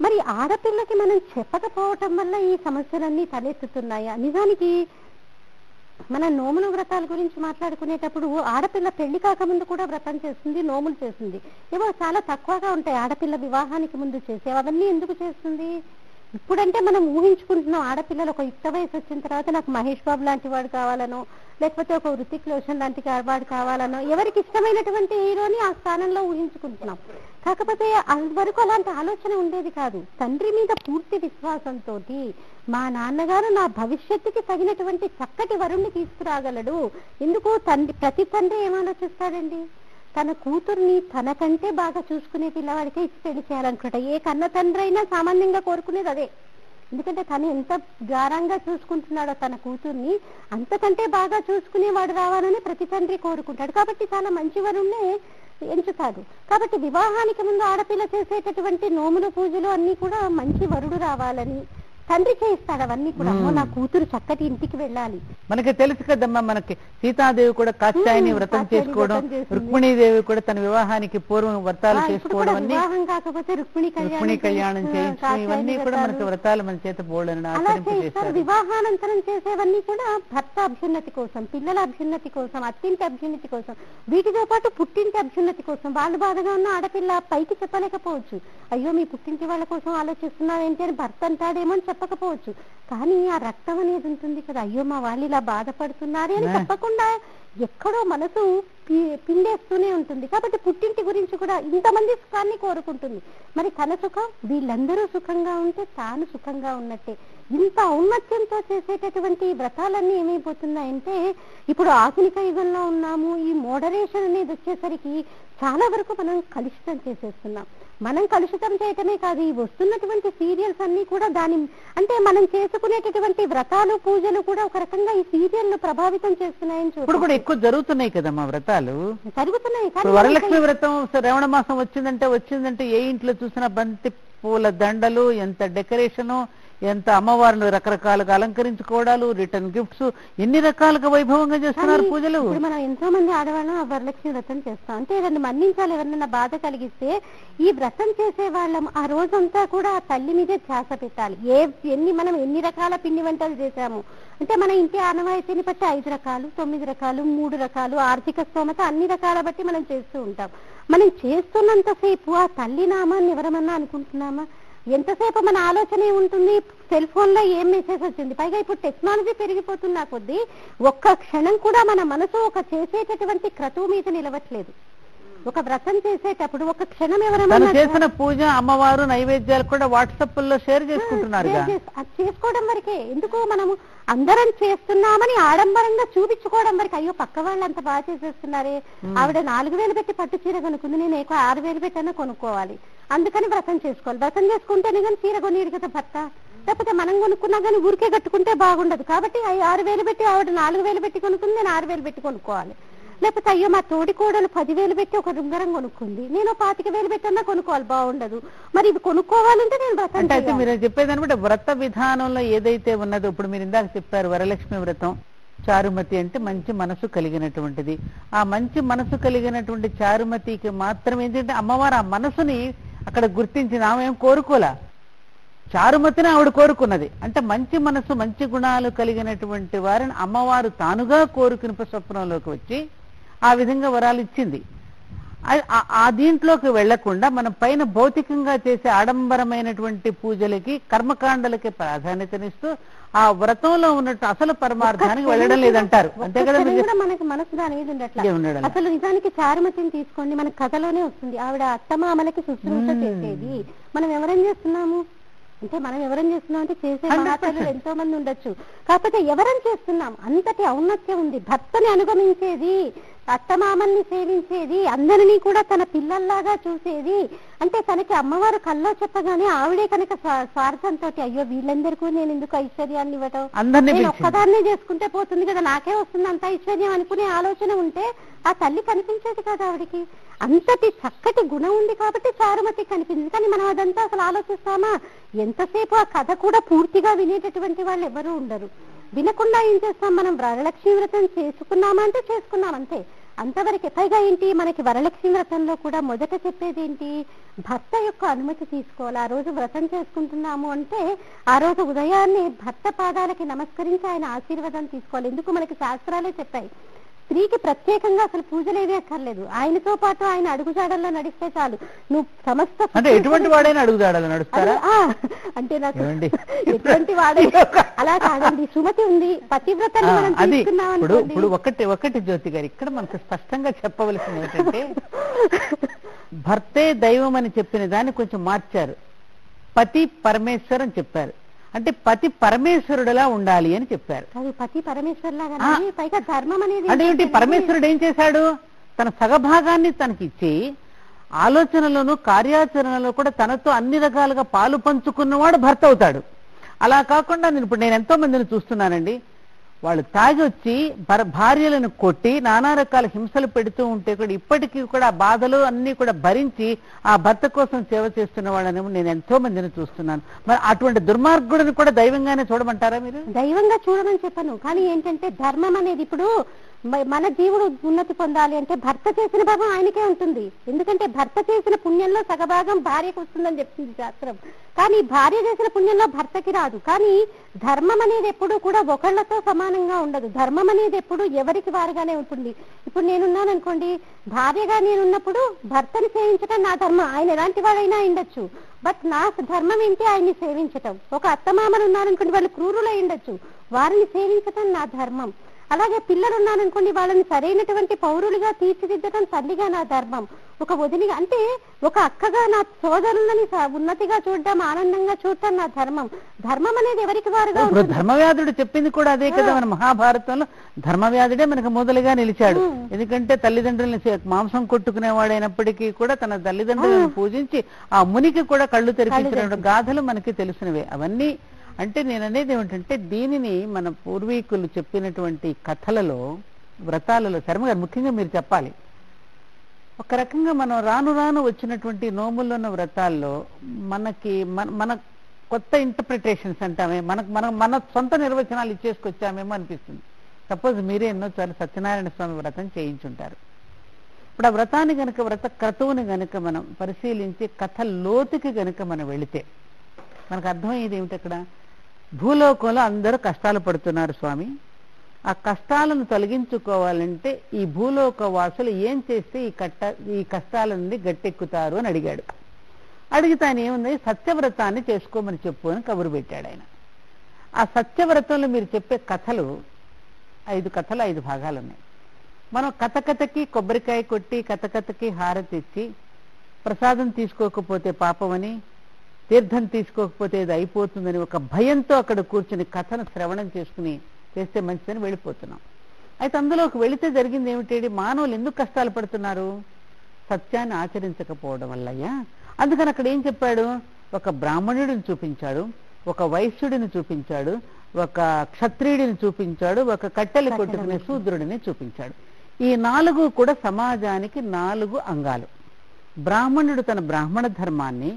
మరి ఆడపిల్లకి మనం చెప్పకపోవటం వల్ల ఈ సమస్యలన్నీ తలెత్తుతున్నాయా? నిజానికి మన నోములు వ్రతాల గురించి మాట్లాడుకునేటప్పుడు ఆడపిల్ల పెళ్లి కాకముందు కూడా వ్రతం చేస్తుంది, నోములు చేస్తుంది. ఏవో చాలా తక్కువగా ఉంటాయి ఆడపిల్ల వివాహానికి ముందు చేసే, అవన్నీ ఎందుకు చేస్తుంది? ఇప్పుడంటే మనం ఊహించుకుంటున్నాం ఆడపిల్లలు ఒక యుక్త వయసు వచ్చిన తర్వాత నాకు మహేష్ బాబు లాంటి వాడు కావాలనో, లేకపోతే ఒక హృతిక్ రోషన్ లాంటి వాడు కావాలనో, ఎవరికి ఇష్టమైనటువంటి హీరోని ఆ స్థానంలో ఊహించుకుంటున్నాం. కాకపోతే అంతవరకు అలాంటి ఆలోచన ఉండేది కాదు. తండ్రి మీద పూర్తి విశ్వాసంతో మా నాన్నగారు నా భవిష్యత్తుకి తగినటువంటి చక్కటి వరుణ్ణి తీసుకురాగలడు. ఎందుకు ప్రతి తండ్రి ఏం ఆలోచిస్తాడండి, తన కూతుర్ని తనకంటే బాగా చూసుకునే పిల్లవాడికే ఇచ్చి పెళ్లి చేయాలనుకుంటా. ఏ కన్న తండ్రి అయినా సామాన్యంగా కోరుకునేది అదే. ఎందుకంటే తను ఎంత గారంగా చూసుకుంటున్నాడో తన కూతుర్ని అంతకంటే బాగా చూసుకునేవాడు రావాలని ప్రతి తండ్రి కోరుకుంటాడు. కాబట్టి చాలా మంచి వరుణ్ణే ఎంచుతాడు. కాబట్టి వివాహానికి ముందు ఆడపిల్ల చేసేటటువంటి నోములు పూజలు అన్ని కూడా మంచి వరుడు రావాలని తండ్రి చేయిస్తాడు. అవన్నీ కూడా నా కూతురు చక్కటి ఇంటికి వెళ్ళాలి. మనకి తెలుసు కదమ్మా, మనకి సీతాదేవి కూడా కాత్యాయని వ్రతం చేసుకోవడం, రుక్మిణీదేవి కూడా తన వివాహానికి పూర్వం వ్రతాలు చేసుకోవడం, వివాహం కాకపోతే రుక్మిణి కళ్యాణం చేయించడం, ఇవన్నీ కూడా మనకి వ్రతాలు మన చేత బోల్డని ఆచరింపజేస్తారు. వివాహానంతరం చేసేవన్నీ కూడా భర్త అభ్యున్నతి కోసం, పిల్లల అభ్యున్నతి కోసం, అత్తింటి అభ్యున్నతి కోసం, వీటితో పాటు పుట్టింటి అభ్యున్నతి కోసం. వాళ్ళు బాధగా ఉన్న ఆడపిల్ల పైకి చెప్పలేకపోవచ్చు, అయ్యో మీ పుట్టింటి వాళ్ళ కోసం ఆలోచిస్తున్నావేంటి అని భర్త అంటాడేమో అని చెప్పకపోవచ్చు. కానీ ఆ రక్తం అనేది ఉంటుంది కదా, అయ్యో మా వాళ్ళు ఇలా బాధపడుతున్నారు అని చెప్పకుండా ఎక్కడో మనసు పిండేస్తూనే ఉంటుంది. కాబట్టి పుట్టింటి గురించి కూడా ఇంతమంది సుఖాన్ని కోరుకుంటుంది. మరి తన సుఖం, వీళ్ళందరూ సుఖంగా ఉంటే తాను సుఖంగా ఉన్నట్టే. ఇంత ఔన్నత్యంతో చేసేటటువంటి వ్రతాలన్నీ ఏమైపోతున్నాయంటే, ఇప్పుడు ఆధునిక యుగంలో ఉన్నాము, ఈ మోడరేషన్ అనేది వచ్చేసరికి చాలా వరకు మనం కలుషితం చేసేస్తున్నాం. మనం కలుషితం చేయటమే కాదు, ఈ వస్తున్నటువంటి సీరియల్స్ అన్ని కూడా దాని అంటే మనం చేసుకునేటటువంటి వ్రతాలు పూజలు కూడా ఒక రకంగా ఈ సీరియల్ ప్రభావితం చేస్తున్నాయని ఇప్పుడు కూడా ఎక్కువ జరుగుతున్నాయి కదమ్మా వ్రతాలు, జరుగుతున్నాయి. వరలక్ష్మి వ్రతం శ్రావణ మాసం వచ్చిందంటే ఏ ఇంట్లో చూసినా బంతి పూల దండలు, ఎంత డెకరేషను, ఎంత అమ్మవారిని రకరకాలుగా అలంకరించుకోవడాలు, రిటర్న్ గిఫ్ట్స్, ఎన్ని రకాలుగా వైభవంగా చేస్తున్నారు పూజలు. ఇప్పుడు మనం ఎంతో మంది ఆడవాళ్ళం ఆ వరలక్ష్మి వ్రతం చేస్తాం. అంటే ఏదన్నా మన్నించాలి, ఎవరినైనా బాధ కలిగిస్తే ఈ వ్రతం చేసే వాళ్ళం ఆ రోజంతా కూడా ఆ తల్లి మీదే ధ్యాస పెట్టాలి. మనం ఎన్ని రకాల పిండి వంటలు చేశాము అంటే మన ఇంటి ఆనవాయితీని బట్టి 5 రకాలు, 9 రకాలు, 3 రకాలు, ఆర్థిక స్తోమత అన్ని రకాల బట్టి మనం చేస్తూ ఉంటాం. మనం చేస్తున్నంతసేపు ఆ తల్లి నామాన్ని ఎవరమన్నా అనుకుంటున్నామా? ఎంతసేపు మన ఆలోచన ఉంటుంది, సెల్ ఫోన్ లో ఏం మెసేజ్ వచ్చింది. పైగా ఇప్పుడు టెక్నాలజీ పెరిగిపోతున్నా కొద్దీ ఒక్క క్షణం కూడా మన మనసు ఒక చేసేటటువంటి క్రతువు మీద నిలవట్లేదు. ఒక వ్రతం చేసేటప్పుడు ఒక క్షణం ఎవరైనా చేసిన పూజ, అమ్మవారు నైవేద్యాలు కూడా వాట్సాప్ లో షేర్ చేసుకుంటున్నారు. చేసుకోవడం వరకే ఎందుకు, మనము అందరం చేస్తున్నామని ఆడంబరంగా చూపించుకోవడం వరకు. అయ్యో పక్క వాళ్ళు అంత బాగా చేసేస్తున్నారే, ఆవిడ 4,000 పెట్టి పట్టు చీర కొనుక్కుంది, నేను 6,000 పెట్టైనా కొనుక్కోవాలి, అందుకని వ్రతం చేసుకోవాలి. వ్రతం చేసుకుంటేనే కానీ చీర కొనియడు కదా భర్త. లేకపోతే మనం కొనుక్కున్నా కానీ ఊరికే కట్టుకుంటే బాగుండదు. కాబట్టి 6,000 పెట్టి ఆవిడ 4,000 పెట్టి కొనుక్కుంది, నేను 6,000 పెట్టి కొనుక్కోవాలి. లేకపోతే అయ్యో మా తోడి కోడలు 10,000 పెట్టి ఒక ఉంగరం కొనుక్కుంది, నేను 25,000 పెట్టన్నా కొనుక్కోవాలి, బాగుండదు. మరి ఇది కొనుక్కోవాలంటే నేను వ్రతం. అయితే మీరు చెప్పేదనమాట వ్రత విధానంలో ఏదైతే ఉన్నదో, ఇప్పుడు మీరు ఇందాక చెప్పారు వరలక్ష్మి వ్రతం, చారుమతి అంటే మంచి మనసు కలిగినటువంటిది. ఆ మంచి మనసు కలిగినటువంటి చారుమతికి మాత్రం ఏంటంటే అమ్మవారు ఆ మనసుని అక్కడ గుర్తించింది, ఆమె ఏం కోరుకోలే, చారుమతిని ఆవిడ కోరుకున్నది. అంటే మంచి మనసు మంచి గుణాలు కలిగినటువంటి వారిని అమ్మవారు తానుగా కోరుకుని స్వప్నంలోకి వచ్చి ఆ విధంగా వరాలు ఇచ్చింది. ఆ దీంట్లోకి వెళ్లకుండా మనం పైన భౌతికంగా చేసే ఆడంబరమైనటువంటి పూజలకి కర్మకాండలకి ప్రాధాన్యతనిస్తూ ఆ వ్రతంలో ఉన్నట్టు అసలు పరమార్థానికి వెళ్ళడం లేదంటారు. అంతే కదా, మనకి మనసు అనేది ఉండట్లా. అసలు నిజానికి చారుమతిని తీసుకోండి, మన కథలోనే వస్తుంది. ఆవిడ అత్తమామలకి శుశ్రూష చేసేది. మనం ఎవరేం చేస్తున్నాము అంటే చేసే మహాతల్లులు ఎంతో మంది ఉండొచ్చు, కాకపోతే ఎవరని చేస్తున్నాం? అంతటి ఔన్నత్యం ఉంది. భర్తని అనుగమించేది, అత్తమామల్ని సేవించేది, అందరినీ కూడా తన పిల్లల్లాగా చూసేది. అంటే తనకి అమ్మవారు కల్లో చెప్పగానే ఆవిడే కనుక స్వార్థంతో అయ్యో వీళ్ళందరికీ నేను ఎందుకు ఐశ్వర్యాన్ని ఇవ్వటం, నేను ఒక్కదాన్నే చేసుకుంటే పోతుంది కదా, నాకే వస్తుంది అంత ఐశ్వర్యం అనుకునే ఆలోచన ఉంటే ఆ తల్లి కనిపించేది కదా ఆవిడికి. అంతటి చక్కటి గుణం ఉంది కాబట్టి చారుమతి కనిపించింది. కానీ మనం అదంతా అసలు ఆలోచిస్తామా? ఎంతసేపు ఆ కథ కూడా పూర్తిగా వినేటటువంటి వాళ్ళు ఎవరూ ఉండరు. వినకుండా ఏం చేస్తాం మనం? వరలక్ష్మి వ్రతం చేసుకున్నామా అంటే చేసుకున్నాం అంతే, అంతవరకే. పైగా ఏంటి, మనకి వరలక్ష్మి వ్రతంలో కూడా మొదట చెప్పేది ఏంటి? భర్త యొక్క అనుమతి తీసుకోవాలి. ఆ రోజు వ్రతం చేసుకుంటున్నాము అంటే ఆ రోజు ఉదయాన్నే భర్త పాదాలకి నమస్కరించి ఆయన ఆశీర్వాదం తీసుకోవాలి. ఎందుకు? మనకి శాస్త్రాలే చెప్పాయి. స్త్రీకి ప్రత్యేకంగా అసలు పూజలేవి అక్కర్లేదు. ఆయనతో పాటు ఆయన అడుగుజాడల్లో నడిస్తే చాలు. నువ్వు సమస్త అంటే ఎటువంటి వాడైనా అడుగుజాడల్లో నడుస్తారా అంటే నాకు ఎటువంటి వాడే అలా కాదండి. సుమతి ఉంది, పతివ్రతని మనం తీసుకున్నాం. ఇప్పుడు ఒకటి జ్యోతి గారు ఇక్కడ మనకు స్పష్టంగా చెప్పవలసింది ఏంటంటే భర్తే దైవం అని చెప్పిన దాన్ని కొంచెం మార్చారు. పతి పరమేశ్వర్ అని చెప్పారు. అంటే పతి పరమేశ్వరుడులా ఉండాలి అని చెప్పారు. పతి పరమేశ్వరులాగా. పైగా ధర్మం అనేది అంటే ఏంటి? పరమేశ్వరుడు ఏం చేశాడు? తన సగభాగాన్ని తనకిచ్చి ఆలోచనలోను కార్యాచరణలో కూడా తనతో అన్ని రకాలుగా పాలు పంచుకున్నవాడు భర్త అవుతాడు. అలా కాకుండా నేను ఎంతో మందిని చూస్తున్నానండి, వాళ్ళు తాగి వచ్చి భార్యలను కొట్టి నానా రకాల హింసలు పెడుతూ ఉంటే కూడా ఇప్పటికీ కూడా ఆ బాధలు అన్ని కూడా భరించి ఆ భర్త కోసం సేవ చేస్తున్న వాళ్ళని నేను ఎంతో మందిని చూస్తున్నాను. మరి అటువంటి దుర్మార్గుడిని కూడా దైవంగానే చూడమంటారా మీరు? దైవంగా చూడమని చెప్పను, కానీ ఏంటంటే ధర్మం అనేది ఇప్పుడు మన జీవుడు ఉన్నతి పొందాలి అంటే భర్త చేసిన భాగం ఆయనకే ఉంటుంది. ఎందుకంటే భర్త చేసిన పుణ్యంలో సగభాగం భార్యకు వస్తుందని చెప్తుంది శాస్త్రం. కానీ భార్య చేసిన పుణ్యంలో భర్తకి రాదు. కానీ ధర్మం అనేది ఎప్పుడు కూడా ఒకళ్లతో సమానంగా ఉండదు. ధర్మం అనేది ఎప్పుడు ఎవరికి వారుగానే ఉంటుంది. ఇప్పుడు నేనున్నాను అనుకోండి, భార్యగా నేనున్నప్పుడు భర్తని సేవించటం నా ధర్మం. ఆయన ఎలాంటి వాడైనా ఉండొచ్చు, బట్ నా ధర్మం ఏంటి? ఆయన్ని సేవించటం. ఒక అత్తమామలు ఉన్నారనుకోండి, వాళ్ళు క్రూరులై ఉండొచ్చు, వారిని సేవించటం నా ధర్మం. అలాగే పిల్లలు ఉన్నారనుకోండి, వాళ్ళని సరైనటువంటి పౌరులుగా తీర్చిదిద్దటం తల్లిగా నా ధర్మం. ఒక వదిలిగా అంటే ఒక అక్కగా నా సోదరులని ఉన్నతిగా చూడటం, ఆనందంగా చూడటం నా ధర్మం. ధర్మం అనేది ఎవరికి వారుగా. ధర్మవ్యాధుడు చెప్పింది కూడా అదే కదా. మన మహాభారతంలో ధర్మవ్యాధుడే మనకు మొదలుగా నిలిచాడు. ఎందుకంటే తల్లిదండ్రులని మాంసం కొట్టుకునేవాడైనప్పటికీ కూడా తన తల్లిదండ్రులను పూజించి ఆ మునికి కూడా కళ్ళు తెరిపించిన గాథలు మనకి తెలిసినవే అవన్నీ. అంటే నేను అనేది ఏమిటంటే దీనిని మన పూర్వీకులు చెప్పినటువంటి కథలలో, వ్రతాలలో, శర్మ గారు ముఖ్యంగా మీరు చెప్పాలి, ఒక రకంగా మనం రాను రాను వచ్చినటువంటి నోముల్లో ఉన్న వ్రతాల్లో మనకి మన కొత్త ఇంటర్ప్రిటేషన్స్ అంటామే, మన సొంత నిర్వచనాలు ఇచ్చేసుకొచ్చామేమో అనిపిస్తుంది. సపోజ్ మీరే ఎన్నోసార్లు సత్యనారాయణ స్వామి వ్రతం చేయించుంటారు. ఇప్పుడు ఆ వ్రతాన్ని గనక వ్రత క్రతువుని గనక మనం పరిశీలించి కథ లోతుకి గనక మనం వెళితే మనకు అర్థమయ్యేది ఏమిటి? అక్కడ భూలోకంలో అందరూ కష్టాలు పడుతున్నారు స్వామి, ఆ కష్టాలను తొలగించుకోవాలంటే ఈ భూలోక వాసులు ఏం చేస్తే ఈ కష్టాల నుండి గట్టెక్కుతారు అని అడిగాడు. అడిగితే ఆయన ఏముంది, సత్యవ్రతాన్ని చేసుకోమని చెప్పు అని కబురు పెట్టాడు ఆయన. ఆ సత్యవ్రతంలో మీరు చెప్పే కథలు 5 భాగాలు ఉన్నాయి. మనం కథకి కొబ్బరికాయ కొట్టి కథకి హారతి ఇచ్చి ప్రసాదం తీసుకోకపోతే పాపమని, తీర్థం తీసుకోకపోతే ఇది అయిపోతుందని ఒక భయంతో అక్కడ కూర్చుని కథను శ్రవణం చేసుకుని చేస్తే మంచిదని వెళ్ళిపోతున్నాం. అయితే అందులోకి వెళితే జరిగింది ఏమిటి? మానవులు ఎందుకు కష్టాలు పడుతున్నారు? సత్యాన్ని ఆచరించకపోవడం వల్లయ్యా. అందుకని అక్కడ ఏం చెప్పాడు? ఒక బ్రాహ్మణుడిని చూపించాడు, ఒక వైశ్యుడిని చూపించాడు, ఒక క్షత్రియుడిని చూపించాడు, ఒక కట్టెలు కొట్టుకునే శూద్రుడిని చూపించాడు. ఈ 4 కూడా సమాజానికి 4 అంగాలు. బ్రాహ్మణుడు తన బ్రాహ్మణ ధర్మాన్ని,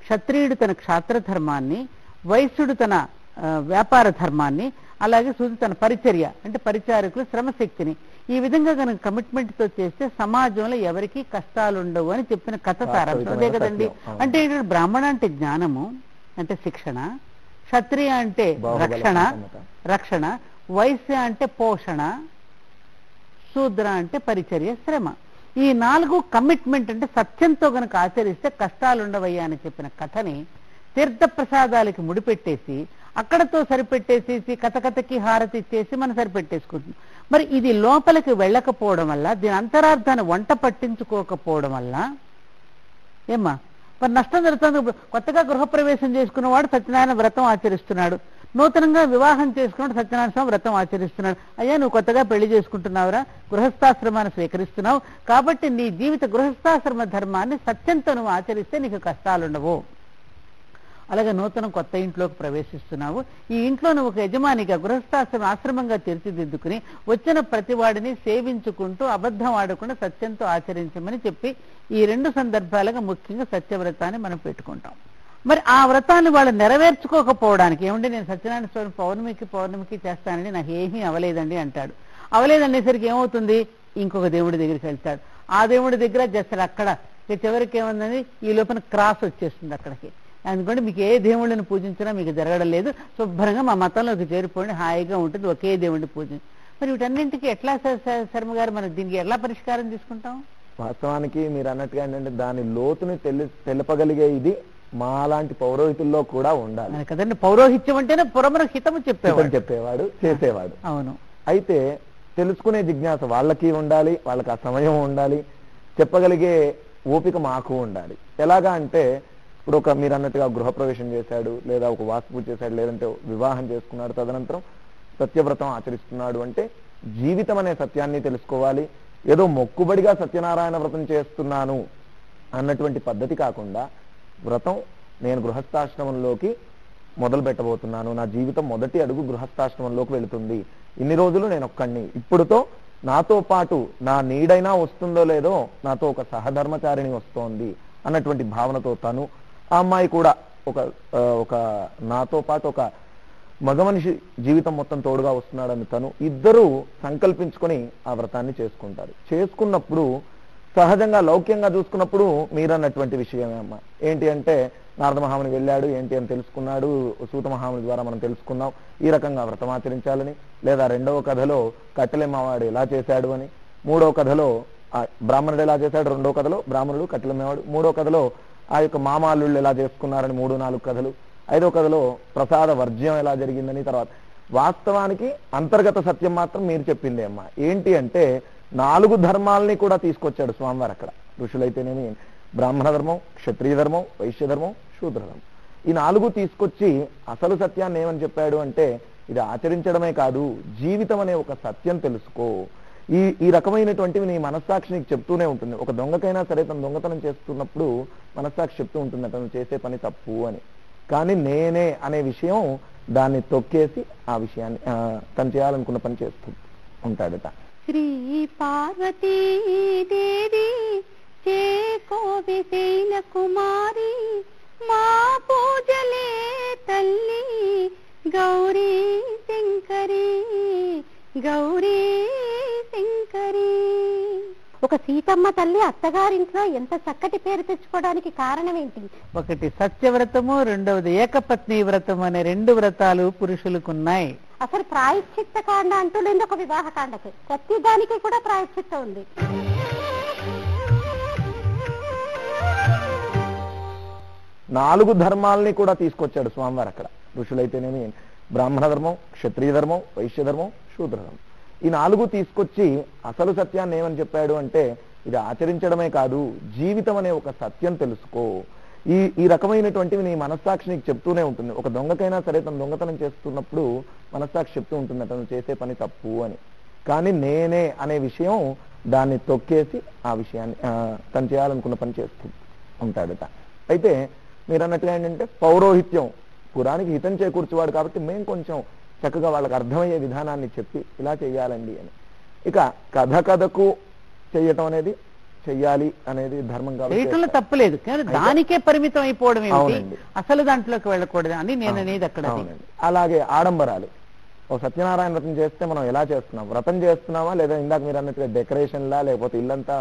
క్షత్రియుడు తన క్షాత్ర ధర్మాన్ని, వైశ్యుడు తన వ్యాపార ధర్మాన్ని, అలాగే శూద్రుడు తన పరిచర్య అంటే పరిచారకులు శ్రమశక్తిని. ఈ విధంగా కనుక కమిట్మెంట్ తో చేస్తే సమాజంలో ఎవరికి కష్టాలు ఉండవు అని చెప్పిన కథ సారాంశం అదే కదండి. అంటే బ్రాహ్మణ అంటే జ్ఞానము, అంటే శిక్షణ, క్షత్రియ అంటే బాహుబల సంపన్నత. రక్షణ, వైశ్య అంటే పోషణ, శూద్ర అంటే పరిచర్య, శ్రమ. ఈ 4 కమిట్మెంట్ అంటే సత్యంతో గనక ఆచరిస్తే కష్టాలుండవయ్యా అని చెప్పిన కథని తీర్థప్రసాదాలకి ముడిపెట్టేసి అక్కడతో సరిపెట్టేసేసి కథకి హారతి ఇచ్చేసి మనం సరిపెట్టేసుకుంటున్నాం. మరి ఇది లోపలికి వెళ్ళకపోవడం వల్ల, దీని అంతరార్థాన్ని వంట పట్టించుకోకపోవడం వల్ల ఏమ్మా మరి నష్టం జరుగుతుంది. కొత్తగా గృహప్రవేశం చేసుకున్నవాడు సత్యనారాయణ వ్రతం ఆచరిస్తున్నాడు, నూతనంగా వివాహం చేసుకున్నాడు సత్యనారాయణ స్వామి వ్రతం ఆచరిస్తున్నాడు. అయ్యా నువ్వు కొత్తగా పెళ్లి చేసుకుంటున్నావురా, గృహస్థాశ్రమాన్ని స్వీకరిస్తున్నావు కాబట్టి నీ జీవిత గృహస్థాశ్రమ ధర్మాన్ని సత్యంతో నువ్వు ఆచరిస్తే నీకు కష్టాలుండవు. అలాగే నూతనం కొత్త ఇంట్లోకి ప్రవేశిస్తున్నావు, ఈ ఇంట్లో నువ్వు ఒక యజమానిగా గృహస్థాశ్రమ ఆశ్రమంగా తీర్చిదిద్దుకుని వచ్చిన ప్రతి వాడిని సేవించుకుంటూ అబద్ధం ఆడకుండా సత్యంతో ఆచరించమని చెప్పి ఈ 2 సందర్భాలుగా ముఖ్యంగా సత్యవ్రతాన్ని మనం పెట్టుకుంటాం. మరి ఆ వ్రతాన్ని వాళ్ళు నెరవేర్చుకోకపోవడానికి ఏమంటే నేను సత్యనారాయణ స్వామి పౌర్ణమికి చేస్తానండి, నాకు ఏమీ అవలేదండి అంటాడు. అవలేదనేసరికి ఏమవుతుంది, ఇంకొక దేవుడి దగ్గరికి వెళ్తాడు, ఆ దేవుడి దగ్గర చేస్తాడు. అక్కడ చివరికి ఏముందని ఈ లోపల క్రాస్ వచ్చేస్తుంది అక్కడికి. అందుకంటే మీకు ఏ దేవుళ్ళని పూజించినా మీకు జరగడం లేదు, శుభ్రంగా మా మతంలోకి చేరిపోండి, హాయిగా ఉంటుంది, ఒకే దేవుడిని పూజించి. మరి వీటన్నింటికి ఎట్లా శర్మ గారు మనం దీనికి ఎలా పరిష్కారం తీసుకుంటాం? వాస్తవానికి మీరు అన్నట్టుగా ఏంటంటే దాని లోతుని తెలపగలిగే ఇది మాలాంటి పౌరోహితుల్లో కూడా ఉండాలి కదండి. పౌరోహిత్యం అంటేనే పురమర హితము చెప్పేవాడు చేసేవాడు. అవును. అయితే తెలుసుకునే జిజ్ఞాస వాళ్ళకి ఉండాలి, వాళ్ళకి ఆ సమయం ఉండాలి, చెప్పగలిగే ఓపిక మాకు ఉండాలి. ఎలాగా అంటే ఇప్పుడు ఒక మీరు అన్నట్టుగా గృహప్రవేశం చేశాడు, లేదా ఒక వాస్తు చేశాడు, లేదంటే వివాహం చేసుకున్నాడు, తదనంతరం సత్యవ్రతం ఆచరిస్తున్నాడు అంటే జీవితం అనే సత్యాన్ని తెలుసుకోవాలి. ఏదో మొక్కుబడిగా సత్యనారాయణ వ్రతం చేస్తున్నాను అన్నటువంటి పద్ధతి కాకుండా వ్రతం నేను గృహస్థాశ్రమంలోకి మొదలు పెట్టబోతున్నాను, నా జీవితం మొదటి అడుగు గృహస్థాశ్రమంలోకి వెళుతుంది, ఇన్ని రోజులు నేను ఒక్కడిని, ఇప్పుడుతో నాతో పాటు నా నీడైనా వస్తుందో లేదో నాతో ఒక సహధర్మచారిణి వస్తోంది అన్నటువంటి భావనతో తను, ఆ అమ్మాయి కూడా ఒక నాతో పాటు ఒక మగ మనిషి జీవితం మొత్తం తోడుగా వస్తున్నాడని తను ఇద్దరూ సంకల్పించుకొని ఆ వ్రతాన్ని చేసుకుంటారు. చేసుకున్నప్పుడు సహజంగా లౌక్యంగా చూసుకున్నప్పుడు మీరన్నటువంటి విషయమే అమ్మ. ఏంటి అంటే నారద మహాముని వెళ్ళాడు, ఏంటి అని తెలుసుకున్నాడు, సూత మహాముని ద్వారా మనం తెలుసుకున్నాం ఈ రకంగా వ్రతం ఆచరించాలని. లేదా 2వ కథలో కట్టెలమ్మవాడు ఎలా చేశాడు అని, 3వ కథలో బ్రాహ్మణుడు ఎలా చేశాడు, 2వ కథలో బ్రాహ్మణుడు కట్టెలమ్మవాడు, 3వ కథలో ఆ యొక్క మామాల్లుళ్ళు ఎలా చేసుకున్నారని 3-4 కథలు, 5వ కథలో ప్రసాద వర్జ్యం ఎలా జరిగిందని. తర్వాత వాస్తవానికి అంతర్గత సత్యం మాత్రం మీరు చెప్పిందే అమ్మా. ఏంటి అంటే 4 ధర్మాలని కూడా తీసుకొచ్చాడు స్వామివారు అక్కడ. ఋషులైతేనేమి బ్రాహ్మణ ధర్మం, క్షత్రియ ధర్మం, వైశ్య ధర్మం, శూద్ర ధర్మం, ఈ 4 తీసుకొచ్చి అసలు సత్యాన్ని ఏమని చెప్పాడు అంటే ఇది ఆచరించడమే కాదు, జీవితం అనే ఒక సత్యం తెలుసుకో. ఈ రకమైనటువంటివి నీ మనస్సాక్షి నీకు చెప్తూనే ఉంటుంది. ఒక దొంగకైనా సరే తను దొంగతనం చేస్తున్నప్పుడు మనస్సాక్షి చెప్తూ ఉంటుంది తను చేసే పని తప్పు అని. కానీ నేనే అనే విషయం దాన్ని తొక్కేసి ఆ విషయాన్ని తను చేయాలనుకున్న పని చేస్తూ ఉంటాడట. శ్రీ పార్వతీ దేవి చేకోవిశైల కుమారి మా పూజలే తల్లి గౌరీ శంకరి గౌరీ శంకరి. ఒక సీతమ్మ తల్లి అత్తగారింట్లో ఎంత చక్కటి పేరు తెచ్చుకోవడానికి కారణం ఏంటి? ఒకటి సత్యవ్రతము, 2వది ఏకపత్ని వ్రతం అనే 2 వ్రతాలు పురుషులకున్నాయి. అసలు ప్రాయశ్చిత్త కాండ అంటూ లేదు ఒక వివాహ కాండకి, ప్రతి దానికి కూడా ప్రాయశ్చిత్తం ఉంది. 4 ధర్మాలని కూడా తీసుకొచ్చాడు స్వామివారు అక్కడ. ఋషులైతేనేమి బ్రాహ్మణ ధర్మం, క్షత్రియ ధర్మం, వైశ్య ధర్మం, శూద్ర ధర్మం, ఈ 4 తీసుకొచ్చి అసలు సత్యాన్ని ఏమని చెప్పాడు అంటే ఇది ఆచరించడమే కాదు, జీవితం అనే ఒక సత్యం తెలుసుకో. ఈ రకమైనటువంటివి నీ మనస్సాక్షి నీకు చెప్తూనే ఉంటుంది. ఒక దొంగకైనా సరే తను దొంగతనం చేస్తున్నప్పుడు మనస్సాక్షి చెప్తూ ఉంటుంది తను చేసే పని తప్పు అని. కానీ నేనే అనే విషయం దాన్ని తొక్కేసి ఆ విషయాన్ని తను చేయాలనుకున్న పని చేస్తూ ఉంటాడట. అయితే మీరు అన్నట్టుగా ఏంటంటే పౌరోహిత్యం పురానికి హితం చేకూర్చేవాడు కాబట్టి మేము కొంచెం చక్కగా వాళ్ళకి అర్థమయ్యే విధానాన్ని చెప్పి ఇలా చెయ్యాలండి అని. ఇక కథకు చెయ్యటం అనేది చెయ్యాలి అనేది ధర్మం కాబట్టి తప్పలేదు, కానీ దానికే పరిమితం అయిపోవడం ఏమిటి, అసలు దాంట్లోకి వెళ్ళకూడదు అని నేను అనేది అక్కడ. అలాగే ఆడంబరాలు, ఒక సత్యనారాయణ వ్రతం చేస్తే మనం ఎలా చేస్తున్నాం, వ్రతం చేస్తున్నామా లేదా ఇందాక మీరు అన్నట్టుగా డెకరేషన్లా, లేకపోతే ఇల్లంతా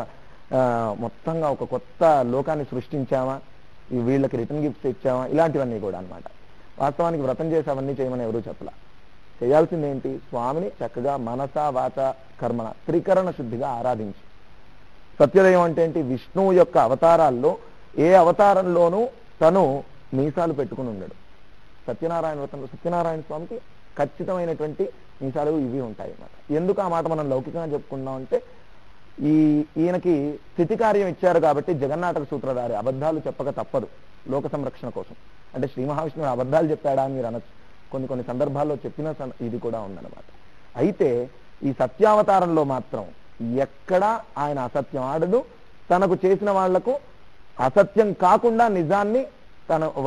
మొత్తంగా ఒక కొత్త లోకాన్ని సృష్టించామా, వీళ్ళకి రిటర్న్ గిఫ్ట్స్ ఇచ్చామా, ఇలాంటివన్నీ కూడా అన్నమాట. వాస్తవానికి వ్రతం చేసి అవన్నీ చేయమని ఎవరూ చెప్పలా. చేయాల్సింది ఏంటి, స్వామిని చక్కగా మనస వాచ కర్మణ త్రికరణ శుద్ధిగా ఆరాధించి. సత్యదైవం అంటే ఏంటి, విష్ణువు యొక్క అవతారాల్లో ఏ అవతారంలోనూ తను మీసాలు పెట్టుకుని ఉండడు. సత్యనారాయణ వ్రతంలో సత్యనారాయణ స్వామికి ఖచ్చితమైనటువంటి మీసాలు ఇవి ఉంటాయి అన్నమాట. ఎందుకు ఆ మాట మనం లౌకికంగా చెప్పుకుందాం అంటే, ఈయనకి స్థితి కార్యం ఇచ్చారు కాబట్టి జగన్నాటక సూత్రధారి అబద్ధాలు చెప్పక తప్పదు లోక సంరక్షణ కోసం. అంటే శ్రీ మహావిష్ణువు అబద్ధాలు చెప్పాడా అని మీరు అనొచ్చు, కొన్ని సందర్భాల్లో చెప్పిన ఇది కూడా ఉందన్నమాట. అయితే ఈ సత్యావతారంలో మాత్రం ఎక్కడా ఆయన అసత్యం ఆడదు. తనకు చేసిన వాళ్లకు అసత్యం కాకుండా నిజాన్ని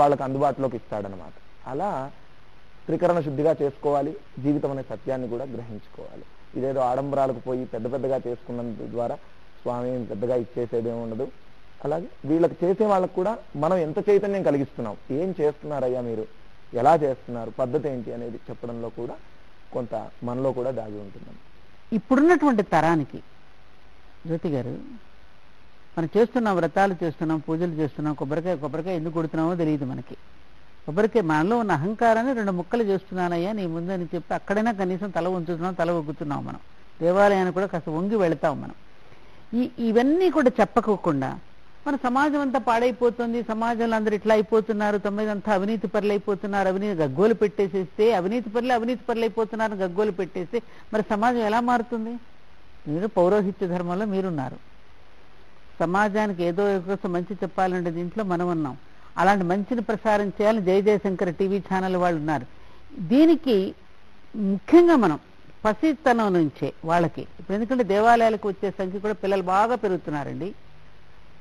వాళ్ళకు అందుబాటులోకి ఇస్తాడనమాట. అలా త్రికరణ శుద్ధిగా చేసుకోవాలి, జీవితం అనే సత్యాన్ని కూడా గ్రహించుకోవాలి. ఇదేదో ఆడంబరాలకు పోయి పెద్దగా చేసుకున్నందు ద్వారా స్వామి పెద్దగా ఇచ్చేసేదేమి ఉండదు. అలాగే వీళ్ళకి చేసే వాళ్ళకు కూడా మనం ఎంత చైతన్యం కలిగిస్తున్నాం, ఏం చేస్తున్నారయ్యా మీరు, ఎలా చేస్తున్నారు, పద్ధతి ఏంటి అనేది చెప్పడంలో కూడా కొంత మనలో కూడా దాగి ఉంటుందండి. ఇప్పుడున్నటువంటి తరానికి జ్యోతి గారు, మనం చేస్తున్నాం, వ్రతాలు చేస్తున్నాం, పూజలు చేస్తున్నాం, కొబ్బరికాయ ఎందుకు కొడుతున్నామో తెలియదు మనకి. కొబ్బరికాయ మనలో ఉన్న అహంకారాన్ని 2 ముక్కలు చేస్తున్నానయ్యా నీ ముందని చెప్పి అక్కడైనా కనీసం తల ఉంచుతున్నాం, తల ఒగ్గుతున్నాం. మనం దేవాలయాన్ని కూడా కాస్త వంగి వెళతాం మనం. ఇవన్నీ కూడా చెప్పకోకుండా మన సమాజం అంతా పాడైపోతుంది, సమాజంలో అందరూ ఇట్లా అయిపోతున్నారు, 9 అంతా అవినీతి పరులు అయిపోతున్నారు, అవినీతి గగ్గోలు పెట్టేసేస్తే అవినీతి పరులు అయిపోతున్నారు గగ్గోలు పెట్టేస్తే మరి సమాజం ఎలా మారుతుంది? మీరు పౌరోహిత్య ధర్మంలో మీరున్నారు, సమాజానికి ఏదో కోసం మంచి చెప్పాలంటే దీంట్లో మనం ఉన్నాం. అలాంటి మంచిని ప్రసారం చేయాలని జయశంకర్ టీవీ ఛానల్ వాళ్ళు ఉన్నారు. దీనికి ముఖ్యంగా మనం పసితనం నుంచే వాళ్ళకి ఇప్పుడు, ఎందుకంటే దేవాలయాలకు వచ్చే సంఖ్య కూడా పిల్లలు బాగా పెరుగుతున్నారండి.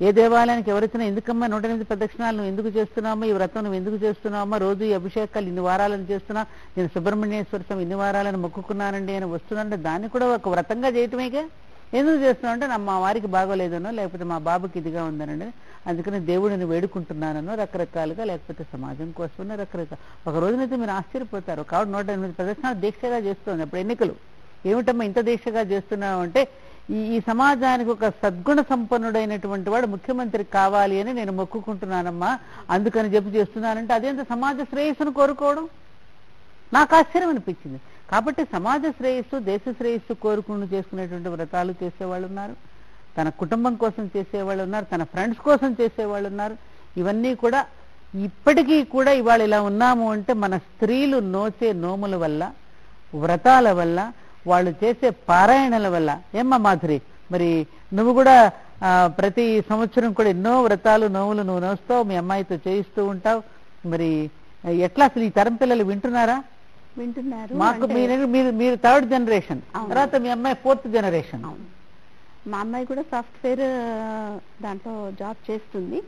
ఏ దేవాలయానికి ఎవరైనా ఎందుకమ్మా 108 ప్రదక్షిణాలు నువ్వు ఎందుకు చేస్తున్నామో, ఈ వ్రతం నువ్వు ఎందుకు చేస్తున్నామో, రోజు ఈ అభిషేకాలు ఇన్ని వారాలను చేస్తున్నా, నేను సుబ్రహ్మణ్యేశ్వర స్వామి ఇన్ని వారాలను మొక్కుకున్నానండి అని వస్తున్నానంటే దాన్ని కూడా ఒక వ్రతంగా చేయటమేగా. ఎందుకు చేస్తున్నావు అంటే మా వారికి బాగోలేదనో, లేకపోతే మా బాబుకి ఇదిగా ఉందనండి, అందుకని దేవుడిని వేడుకుంటున్నానో, రకరకాలుగా, లేకపోతే సమాజం కోసమో రకరకాల. ఒక రోజునైతే మీరు ఆశ్చర్యపోతారు, కాబట్టి 108 ప్రదక్షిణాలు దీక్షగా చేస్తుంది. అప్పుడు ఎన్నికలు ఏమిటమ్మా ఇంత దీక్షగా చేస్తున్నావు అంటే, ఈ సమాజానికి ఒక సద్గుణ సంపన్నుడైనటువంటి వాడు ముఖ్యమంత్రి కావాలి అని నేను మొక్కుకుంటున్నానమ్మా, అందుకని చెప్పి చేస్తున్నానంటే అదేంత సమాజ శ్రేయస్సును కోరుకోవడం నాకు ఆశ్చర్యం అనిపించింది. కాబట్టి సమాజ శ్రేయస్సు, దేశ శ్రేయస్సు కోరుకుని చేసుకునేటువంటి వ్రతాలు చేసేవాళ్ళు ఉన్నారు, తన కుటుంబం కోసం చేసేవాళ్ళు ఉన్నారు, తన ఫ్రెండ్స్ కోసం చేసేవాళ్ళు ఉన్నారు. ఇవన్నీ కూడా ఇప్పటికీ కూడా ఇవాళ ఇలా ఉన్నాము అంటే మన స్త్రీలు నోచే నోముల వల్ల, వ్రతాల వల్ల, వాళ్ళు చేసే పారాయణల వల్ల. ఏమ్మా మాధురి, మరి నువ్వు కూడా ప్రతి సంవత్సరం కూడా ఎన్నో వ్రతాలు నోములు నువ్వు నోస్తావు, మీ అమ్మాయితో చేయిస్తూ ఉంటావు. మరి ఎట్లా అసలు ఈ తరం పిల్లలు వింటున్నారా? వింటున్నారు. మాకు మీరు 3rd జనరేషన్, తర్వాత మీ అమ్మాయి 4th జనరేషన్. మా అమ్మాయి కూడా సాఫ్ట్వేర్ దాంట్లో జాబ్ చేస్తుంది.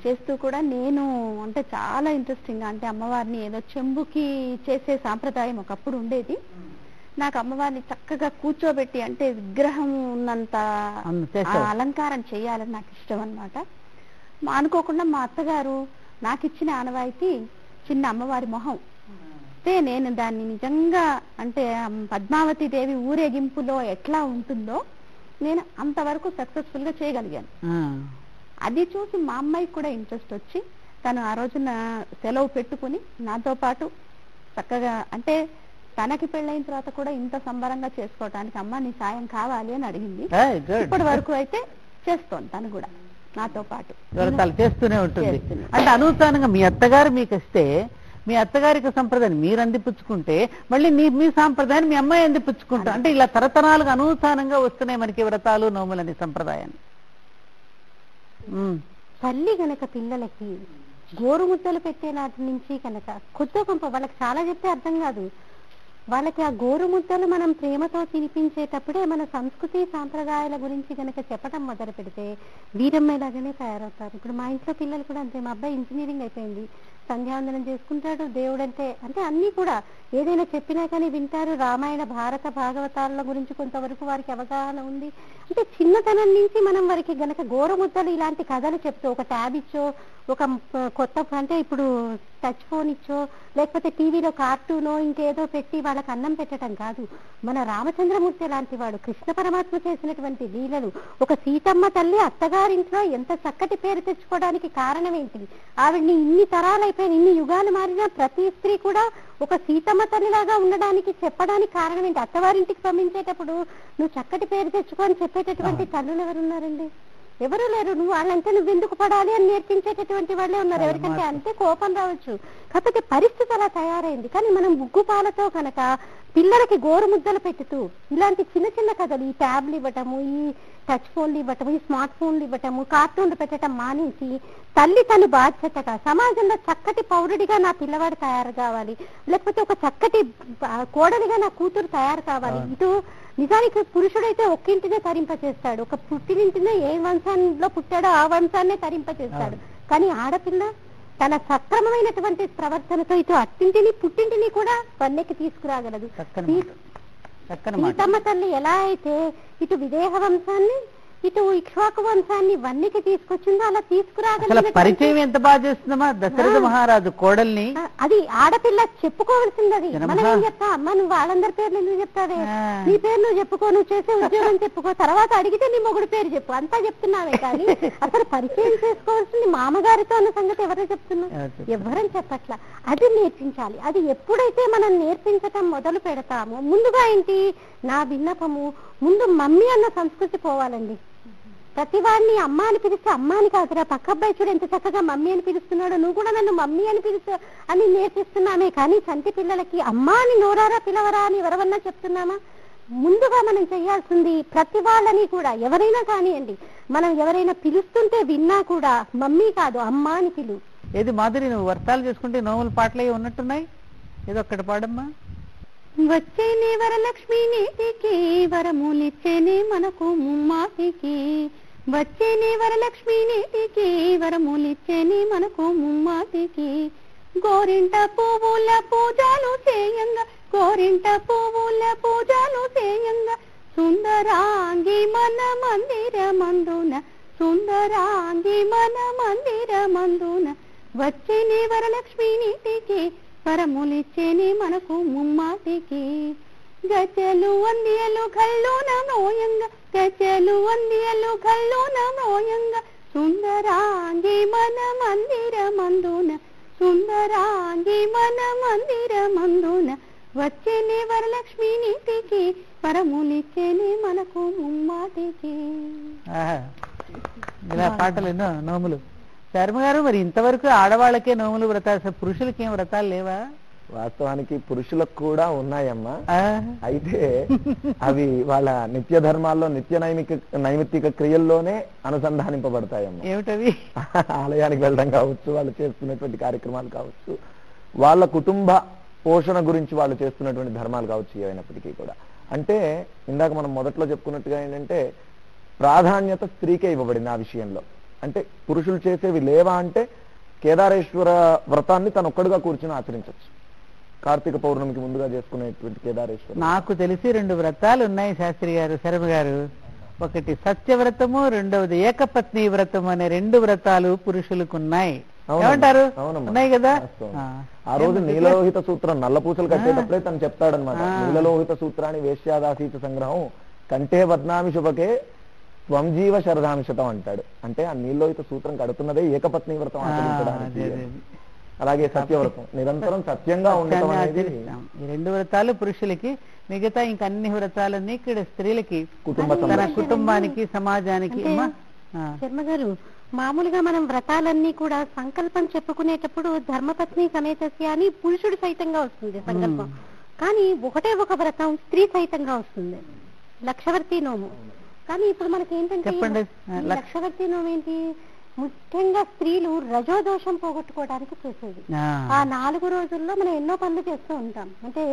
చేస్తూ కూడా నేను అంటే చాలా ఇంట్రెస్టింగ్ గా, అంటే అమ్మవారిని ఏదో చెంబుకి చేసే సాంప్రదాయం ఒకప్పుడు ఉండేది. నాకు అమ్మవారిని చక్కగా కూర్చోబెట్టి, అంటే విగ్రహం ఉన్నంత అలంకారం చేయాలని నాకు ఇష్టం అన్నమాట. అనుకోకుండా మా అత్తగారు నాకు ఇచ్చిన ఆనవాయితీ చిన్న అమ్మవారి మొహం. అయితే నేను దాన్ని నిజంగా, అంటే పద్మావతి దేవి ఊరేగింపులో ఎట్లా ఉంటుందో నేను అంతవరకు సక్సెస్ఫుల్ గా చేయగలిగాను. అది చూసి మా అమ్మాయికి కూడా ఇంట్రెస్ట్ వచ్చి తను ఆ రోజున సెలవు పెట్టుకుని నాతో పాటు చక్కగా, అంటే తనకి పెళ్ళైన తర్వాత కూడా ఇంత సంబరంగా చేసుకోవటానికి అమ్మ నీ సాయం కావాలి అని అడిగింది. ఇప్పటి వరకు అయితే చేస్తోంది తను కూడా నాతో పాటు చేస్తూనే ఉంటుంది. అంటే అనూతానంగా మీ అత్తగారు మీకు ఇస్తే మీ అత్తగారికి సంప్రదాయాన్ని మీరు అందిపుచ్చుకుంటే మళ్ళీ మీ సాంప్రదాయాన్ని మీ అమ్మాయి అందిపుచ్చుకుంటారు. అంటే ఇలా తరతరాలుగా అనూతానంగా వస్తున్నాయి మనకి వ్రతాలు నోములని సంప్రదాయాన్ని. తల్లి గనక పిల్లలకి గోరుముద్దలు పెట్టే నాటి నుంచి కనుక కొద్ది గొప్ప వాళ్ళకి చాలా చెప్తే అర్థం కాదు, వాళ్ళకి ఆ గోరుముద్దలు మనం ప్రేమతో తినిపించేటప్పుడే మన సంస్కృతి సాంప్రదాయాల గురించి కనుక చెప్పడం మొదలు పెడితే వీరమ్మలాగానే తయారవుతారు. ఇప్పుడు మా ఇంట్లో పిల్లలు కూడా అంతే. మా అబ్బాయి ఇంజనీరింగ్ అయిపోయింది, సంధ్యావందనం చేసుకుంటాడు, దేవుడంటే అంటే అన్ని కూడా ఏదైనా చెప్పినా కానీ వింటారు. రామాయణ భారత భాగవతాల గురించి కొంతవరకు వారికి అవగాహన ఉంది. అంటే చిన్నతనం నుంచి మనం వారికి గనక గోరుముద్దలు ఇలాంటి కథలు చెప్తూ ఒక ట్యాబ్ ఇచ్చో ఒక కొత్త అంటే ఇప్పుడు టచ్ ఫోన్ ఇచ్చో లేకపోతే టీవీలో కార్టూనో ఇంకేదో పెట్టి వాళ్ళకి అన్నం పెట్టడం కాదు. మన రామచంద్రమూర్తి లాంటి వాడు కృష్ణ పరమాత్మ చేసినటువంటి లీలలు, ఒక సీతమ్మ తల్లి అత్తగారింట్లో ఎంత చక్కటి పేరు తెచ్చుకోవడానికి కారణం ఏంటి? ఆవిడ్ని ఇన్ని తరాలైపోయిన ఇన్ని యుగాలు మారినా ప్రతి స్త్రీ కూడా ఒక సీతమ్మ తల్లిలాగా ఉండడానికి చెప్పడానికి కారణం ఏంటి? అత్తవారింటికి పంపించేటప్పుడు నువ్వు చక్కటి పేరు తెచ్చుకొని చెప్పేటటువంటి తల్లులు ఎవరున్నారండి? ఎవరు లేరు. నువ్వు వాళ్ళంటే నువ్వెందుకు పడాలి అని నేర్పించేటటువంటి వాళ్ళే ఉన్నారు. ఎవరికంటే అంతే కోపం రావచ్చు, కాకపోతే పరిస్థితి అలా తయారైంది. కానీ మనం ఉగ్గుపాలతో కనుక పిల్లలకి గోరు ముద్దలు పెట్టుతూ ఇలాంటి చిన్న చిన్న కథలు, ఈ ట్యాబ్లు ఇవ్వటము, ఈ టచ్ ఫోన్లు ఇవ్వటము, ఈ స్మార్ట్ ఫోన్లు ఇవ్వటము, కార్టూన్లు పెట్టడం మానేసి తల్లి తను బాధ్యతగా సమాజంలో చక్కటి పౌరుడిగా నా పిల్లవాడు తయారు కావాలి, లేకపోతే ఒక చక్కటి కోడలిగా నా కూతురు తయారు కావాలి. ఇటు నిజానికి పురుషుడైతే ఒక్కింటినే తరింపచేస్తాడు, ఒక పుట్టినింటినే ఏ వంశాల్లో పుట్టాడో ఆ వంశాన్నే తరింపచేస్తాడు. కానీ ఆడపిల్ల తన సక్రమమైనటువంటి ప్రవర్తనతో ఇటు అత్తింటిని పుట్టింటిని కూడా వన్నెకి తీసుకురాగలదు. సీతమ్మ తల్లి ఎలా అయితే ఇటు విదేహ వంశాన్ని ఇటు ఇక్ష్వాకు వంశాన్ని వన్నికి తీసుకొచ్చిందో అలా తీసుకురాగల పరిచయం ఎంత బాగా చేస్తుందమ్మా దశరథ మహారాజు కోడల్ని. అది ఆడపిల్ల చెప్పుకోవాల్సింది. అది మనం ఏం చెప్తా, అమ్మ నువ్వు వాళ్ళందరి పేర్లు ఎందుకు చెప్తావే, నీ పేరు నువ్వు చెప్పుకో, నువ్వు చేసే ఉద్యోగం చెప్పుకో, తర్వాత అడిగితే నీ మొగుడు పేరు చెప్పు, అంతా చెప్తున్నావే. కానీ అసలు పరిచయం చేసుకోవాల్సింది మామగారితో అన్న సంగతి ఎవరో చెప్తున్నా, ఎవరని చెప్పట్లా. అది నేర్పించాలి. అది ఎప్పుడైతే మనం నేర్పించటం మొదలు పెడతామో, ముందుగా ఏంటి నా విన్నపము, ముందు మమ్మీ అన్న సంస్కృతి పోవాలండి. ప్రతి వాడిని అమ్మ అని పిలిస్తే అమ్మాని కాదురా, పక్క అబ్బాయి చూడు ఎంత చక్కగా మమ్మీ అని పిలుస్తున్నాడు, నువ్వు కూడా నన్ను మమ్మీ అని పిలుస్తా అని నేర్పిస్తున్నామే. కానీ చంటి పిల్లలకి అమ్మా అని నోరారా పిలవరా అని ఎవరన్నా చెప్తున్నామా? ముందుగా మనం చేయాల్సింది ప్రతి వాళ్ళని కూడా, ఎవరైనా కానివ్వండి, మనం ఎవరైనా పిలుస్తుంటే విన్నా కూడా మమ్మీ కాదు అమ్మా అని పిలు. ఏది మాధురి, నువ్వు వర్తాలు చేసుకుంటే నోముల పాటలే ఉన్నట్టున్నాయి, ఏదో ఒక్కటి పాడమ్మా. వచ్చేనే వరలక్ష్మి నీటికి వరములిచ్చేనే మనకు ముమ్మాటికి, వచ్చేనే వరలక్ష్మి నీటికి వరములిచ్చేనే మనకు ముమ్మాటికి, గోరింట పువ్వుల పూజలు చేయంగా, గోరింట పువ్వుల పూజలు చేయంగా, సుందరాంగి మన మందిరమందున, సుందరాంగి మన మందిరమందున, వచ్చేనే వరలక్ష్మి నీటికి వరములిచ్చేనే మనకు ముమ్మాటికి, గజలు వందియలు కల్లోన మోయంగా, గజలు వందియలు కల్లోన మోయంగా, సుందరాంగి మన మందిరమందున, సుందరాంగి మన మందిరమందున, వచ్చేనే వరలక్ష్మి నీటికి వరములిచ్చేనే మనకు ముమ్మాటికి. ఇలా పాటలు ఎన్నో నోములు. శర్మ గారు, మరి ఇంతవరకు ఆడవాళ్ళకే నోములు వ్రతాలు, పురుషులకి ఏం వ్రతాలు లేవా? వాస్తవానికి పురుషులకు కూడా ఉన్నాయమ్మా. అయితే అవి వాళ్ళ నిత్య ధర్మాల్లో నిత్య నైమిత్తిక క్రియల్లోనే అనుసంధానింపబడతాయమ్మా. ఏమిటవి? ఆలయానికి వెళ్ళడం కావచ్చు, వాళ్ళు చేస్తున్నటువంటి కార్యక్రమాలు కావచ్చు, వాళ్ళ కుటుంబ పోషణ గురించి వాళ్ళు చేస్తున్నటువంటి ధర్మాలు కావచ్చు, ఏవైనప్పటికీ కూడా. అంటే ఇందాక మనం మొదట్లో చెప్పుకున్నట్టుగా ఏంటంటే ప్రాధాన్యత స్త్రీకే ఇవ్వబడింది ఆ విషయంలో. అంటే పురుషులు చేసేవి లేవా అంటే కేదారేశ్వర వ్రతాన్ని తను ఒక్కడుగా కూర్చుని ఆచరించవచ్చు. కార్తీక పౌర్ణమికి ముందుగా చేసుకునేటువంటి కేదారేశ్వర. నాకు తెలిసి 2 వ్రతాలు ఉన్నాయి శాస్త్రి గారు, శర్మ గారు. ఒకటి సత్యవ్రతము, రెండవది ఏకపత్ని వ్రతం అనే 2 వ్రతాలు పురుషులకు ఉన్నాయి. ఏమంటారు? ఉన్నాయి కదా. ఆ రోజు నీలలోహిత సూత్రం నల్లపూసలు కట్టేటప్పుడే తను చెప్తాడనమాట. నీలలోహిత సూత్రాన్ని వేశ్యాదాసీత సంగ్రహం కంటే బద్నామి శుభకే స్వంజీవ శరదాంశతం అంటాడు. అంటే ఆ నీలోహిత సూత్రం కడుతున్నదే ఏకపత్ని వ్రతం ఆచరించడానికి. అలాగే సత్యవ్రతం, నిరంతరం సత్యంగా ఉండటం అనేది. ఈ 2 వ్రతాలు పురుషులకి, మిగతా ఇంకా అన్ని వ్రతాలన్నీ ఇక్కడ స్త్రీలకి, తన కుటుంబానికి, సమాజానికి. శర్మ గారు, మామూలుగా మనం వ్రతాలన్నీ కూడా సంకల్పం చెప్పుకునేటప్పుడు ధర్మపత్ని సమేతస్య అని పురుషుడు సైతంగా వస్తుంది సంకల్పం. కానీ ఒకటే ఒక వ్రతం స్త్రీ సైతంగా వస్తుంది, లక్షవర్తి నోము. కానీ ఇప్పుడు మనకి ఏంటంటే లక్షవర్తి నోము ఏంటి, ముఖ్యంగా స్త్రీలు రజోదోషం పోగొట్టుకోవడానికి చేసేది. ఆ 4 రోజుల్లో మనం ఎన్నో పనులు చేస్తూ ఉంటాం. అంటే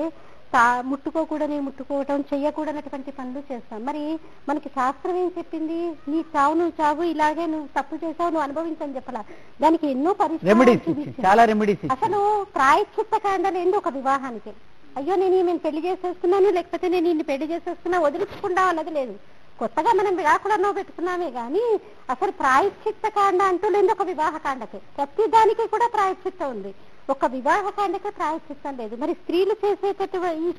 ముట్టుకోకూడని ముట్టుకోవటం, చెయ్యకూడనటువంటి పనులు చేస్తాం. మరి మనకి శాస్త్రం ఏం చెప్పింది, నీ చావు నువ్వు చావు, ఇలాగే నువ్వు తప్పు చేసావు నువ్వు అనుభవించని చెప్పలా. దానికి ఎన్నో పరిస్థితులు. అసలు ప్రాయశ్చిత్త కాండలేంది ఒక వివాహానికి. అయ్యో నేను పెళ్లి చేసేస్తున్నాను, లేకపోతే నేను ఇన్ని పెళ్లి చేసేస్తున్నా వదిలించుకుంటా అన్నది లేదు. కొత్తగా మనం విడాకులను పెట్టుకున్నామే గాని అసలు ప్రాయశ్చిత్త కాండ అంటూ లేదు ఒక వివాహ కాండకి. ప్రతి దానికి కూడా ప్రాయశ్చిత్తం ఉంది, ఒక వివాహ కాండకి ప్రాయశ్చిత్తం లేదు. మరి స్త్రీలు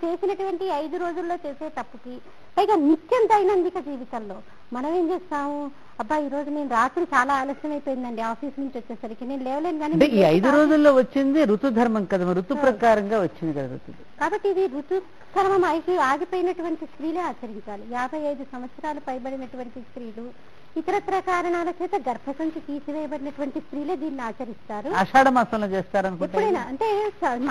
చేసినటువంటి 5 రోజుల్లో చేసే తప్పుకి పైగా నిత్యం దైనందిక జీవితంలో మనం ఏం చేస్తాము, అబ్బా ఈ రోజు నేను రాత్రి చాలా ఆలస్యం అయిపోయిందండి ఆఫీస్ నుంచి వచ్చేసరికి, నేను లేవలేను. కానీ ఈ 5 రోజుల్లో వచ్చింది ఋతుధర్మం కదా, ఋతు ప్రకారంగా వచ్చింది కదా ఋతు. కాబట్టి ఇది ఋతుధర్మం ఆగిపోయినటువంటి స్త్రీలే ఆచరించాలి. 55 సంవత్సరాలు పైబడినటువంటి స్త్రీలు, ఇతరత్ర కారణాల చేత గర్భసంచి తీసివేయబడినటువంటి స్త్రీలే దీన్ని ఆచరిస్తారు. ఆషాఢ మాసంలో చేస్తారు ఎప్పుడైనా, అంటే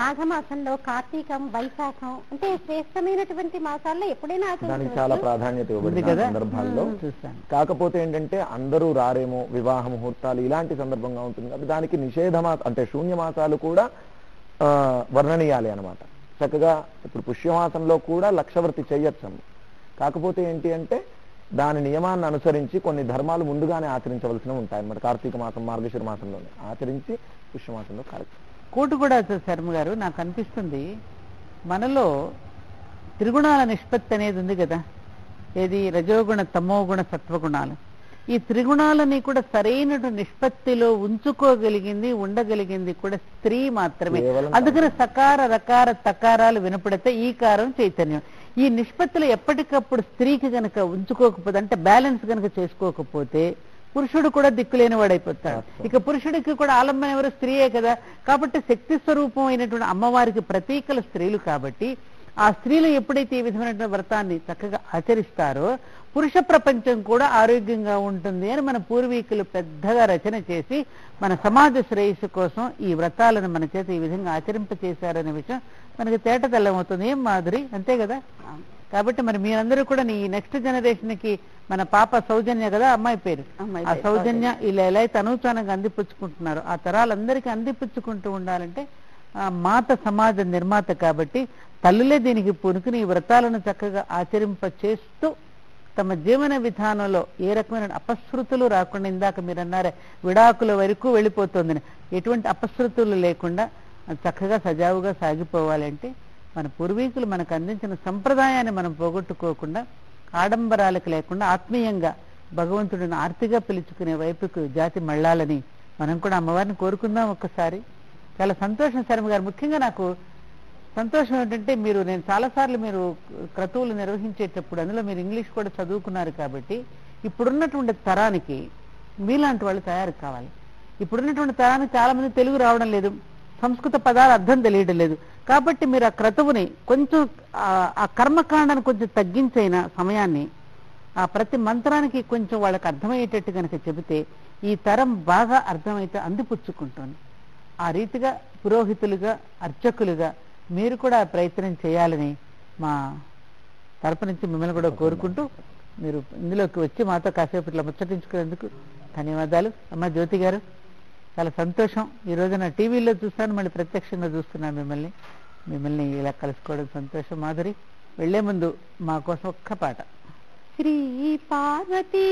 మాఘమాసంలో, కార్తీకం, వైశాఖం, అంటే శ్రేష్టమైనటువంటి మాసాల్లో ఎప్పుడైనా దానికి చాలా ప్రాధాన్యత ఇవ్వబడింది సందర్భాల్లో. కాకపోతే ఏంటంటే అందరూ రారేమో, వివాహ ముహూర్తాలు ఇలాంటి సందర్భంగా ఉంటుంది కాబట్టి దానికి అంటే శూన్య మాసాలు కూడా వర్ణనీయాలి అనమాట. చక్కగా ఇప్పుడు పుష్యమాసంలో కూడా లక్షవర్తి చెయ్యొచ్చు. కాకపోతే ఏంటి అంటే దాని నియమాన్ని అనుసరించి కొన్ని ధర్మాలు ముందుగానే ఆచరించవలసినవి ఉంటాయి అన్నమాట. కార్తీక మాసం, మార్గశిర మాసంలోనే ఆచరించి పుష్యమాసంలో కార్యక్రమం. కోటు కూడా శర్మ గారు, నాకు అనిపిస్తుంది మనలో త్రిగుణాల నిష్పత్తి అనేది ఉంది కదా, ఏది రజోగుణ, తమోగుణ, సత్వగుణాలు. ఈ త్రిగుణాలని కూడా సరైన నిష్పత్తిలో ఉంచుకోగలిగింది, ఉండగలిగింది కూడా స్త్రీ మాత్రమే. అందుకని సకార, రకార, తకారాలు వినపడితే ఈ కారం చైతన్యం. ఈ నిష్పత్తిలో ఎప్పటికప్పుడు స్త్రీకి గనక ఉంచుకోకపోతే, అంటే బ్యాలెన్స్ గనక చేసుకోకపోతే పురుషుడు కూడా దిక్కులేని వాడైపోతాడు. ఇక పురుషుడికి కూడా ఆలంబన ఎవరు, స్త్రీయే కదా. కాబట్టి శక్తి స్వరూపం అయినటువంటి అమ్మవారికి ప్రతీకల స్త్రీలు కాబట్టి ఆ స్త్రీలు ఎప్పుడైతే ఈ విధమైన వ్రతాన్ని చక్కగా ఆచరిస్తారో పురుష ప్రపంచం కూడా ఆరోగ్యంగా ఉంటుంది అని మన పూర్వీకులు పెద్దగా రచన చేసి మన సమాజ శ్రేయస్సు కోసం ఈ వ్రతాలను మన చేత ఈ విధంగా ఆచరింపచేశారనే విషయం మనకి తేట తెల్లమవుతుంది. ఏం మాధురి, అంతే కదా. కాబట్టి మరి మీరందరూ కూడా ఈ నెక్స్ట్ జనరేషన్ కి, మన పాప సౌజన్య కదా అమ్మాయి పేరు, ఆ సౌజన్య ఇలా ఎలా అయితే అనూచానంగా అందిపుచ్చుకుంటున్నారో ఆ తరాలందరికీ అందిపుచ్చుకుంటూ ఉండాలంటే మాత సమాజ నిర్మాత కాబట్టి తల్లులే దీనికి పూనుకుని ఈ వ్రతాలను చక్కగా ఆచరింప చేస్తూ తమ జీవన విధానంలో ఏ రకమైన అపశృతులు రాకుండా, ఇందాక మీరు అన్నారే విడాకుల వరకు వెళ్ళిపోతుందని, ఎటువంటి అపశృతులు లేకుండా చక్కగా సజావుగా సాగిపోవాలంటే మన పూర్వీకులు మనకు అందించిన సంప్రదాయాన్ని మనం పోగొట్టుకోకుండా, ఆడంబరాలకు లేకుండా ఆత్మీయంగా భగవంతుడిని ఆర్తిగా పిలుచుకునే వైపుకు జాతి మళ్ళాలని మనం కూడా అమ్మవారిని కోరుకుందాం. ఒక్కసారి చాలా సంతోషం శర్మ గారు. ముఖ్యంగా నాకు సంతోషం ఏంటంటే నేను చాలాసార్లు మీరు క్రతువులు నిర్వహించేటప్పుడు అందులో మీరు ఇంగ్లీష్ కూడా చదువుకున్నారు కాబట్టి ఇప్పుడున్నటువంటి తరానికి మీలాంటి వాళ్ళు తయారు కావాలి. ఇప్పుడున్నటువంటి తరానికి చాలా మంది తెలుగు రావడం లేదు, సంస్కృత పదాల అర్థం తెలియడం లేదు. కాబట్టి మీరు ఆ క్రతువుని కొంచెం ఆ కర్మకాండను కొంచెం తగ్గించైన సమయాన్ని ఆ ప్రతి మంత్రానికి కొంచెం వాళ్ళకి అర్థమయ్యేటట్టు కనుక చెబితే ఈ తరం బాగా అర్థమైతే అందిపుచ్చుకుంటుంది. ఆ రీతిగా పురోహితులుగా, అర్చకులుగా మీరు కూడా ప్రయత్నం చేయాలని మా తరపు నుంచి మిమ్మల్ని కూడా కోరుకుంటూ, మీరు ఇందులోకి వచ్చి మాతో కాసేపు ఇట్లా ముచ్చటించుకునేందుకు ధన్యవాదాలు. అమ్మ జ్యోతి గారు, చాలా సంతోషం. ఈ రోజు నా టీవీలో చూస్తాను, మళ్ళీ ప్రత్యక్షంగా చూస్తున్నాను మిమ్మల్ని ఇలా కలుసుకోవడం సంతోషం. మాధురి, వెళ్లే ముందు మా కోసం ఒక్క పాట. శ్రీ పార్వతీ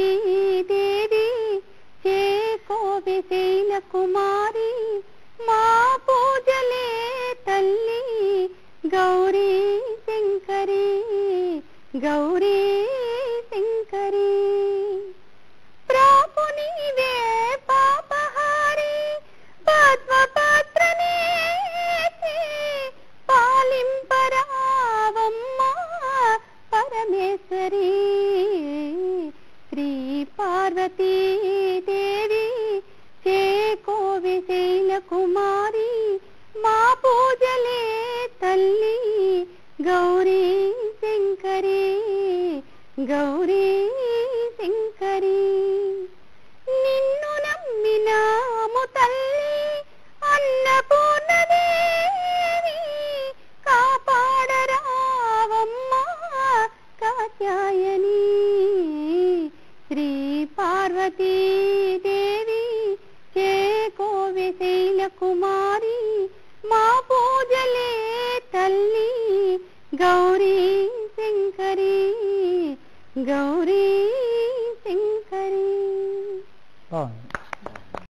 దేవి కోవిశైల కుమారి, మా పూజలే తల్లి గౌరీ శంకరి, గౌరీ శంకరి. ప్రాపు నీవే పాపహారి, పద్మపత్రనే పాలింపరావమ్మా పరమేశ్వరి. శ్రీ పార్వతీ దేవి కోవిశైల కుమారి, మా పూజలే తల్లి గౌరీ శంకరి, గౌరీ శంకరి. నిన్ను నమ్మినాము తల్లి అన్నపూర్ణదేవి, కాపాడరావమ్మా కాత్యాయని. శ్రీ పార్వతీ దేవి కోవిశైల కుమారి, మా పూజలే తల్లి గౌరీ శంకరి, గౌరీ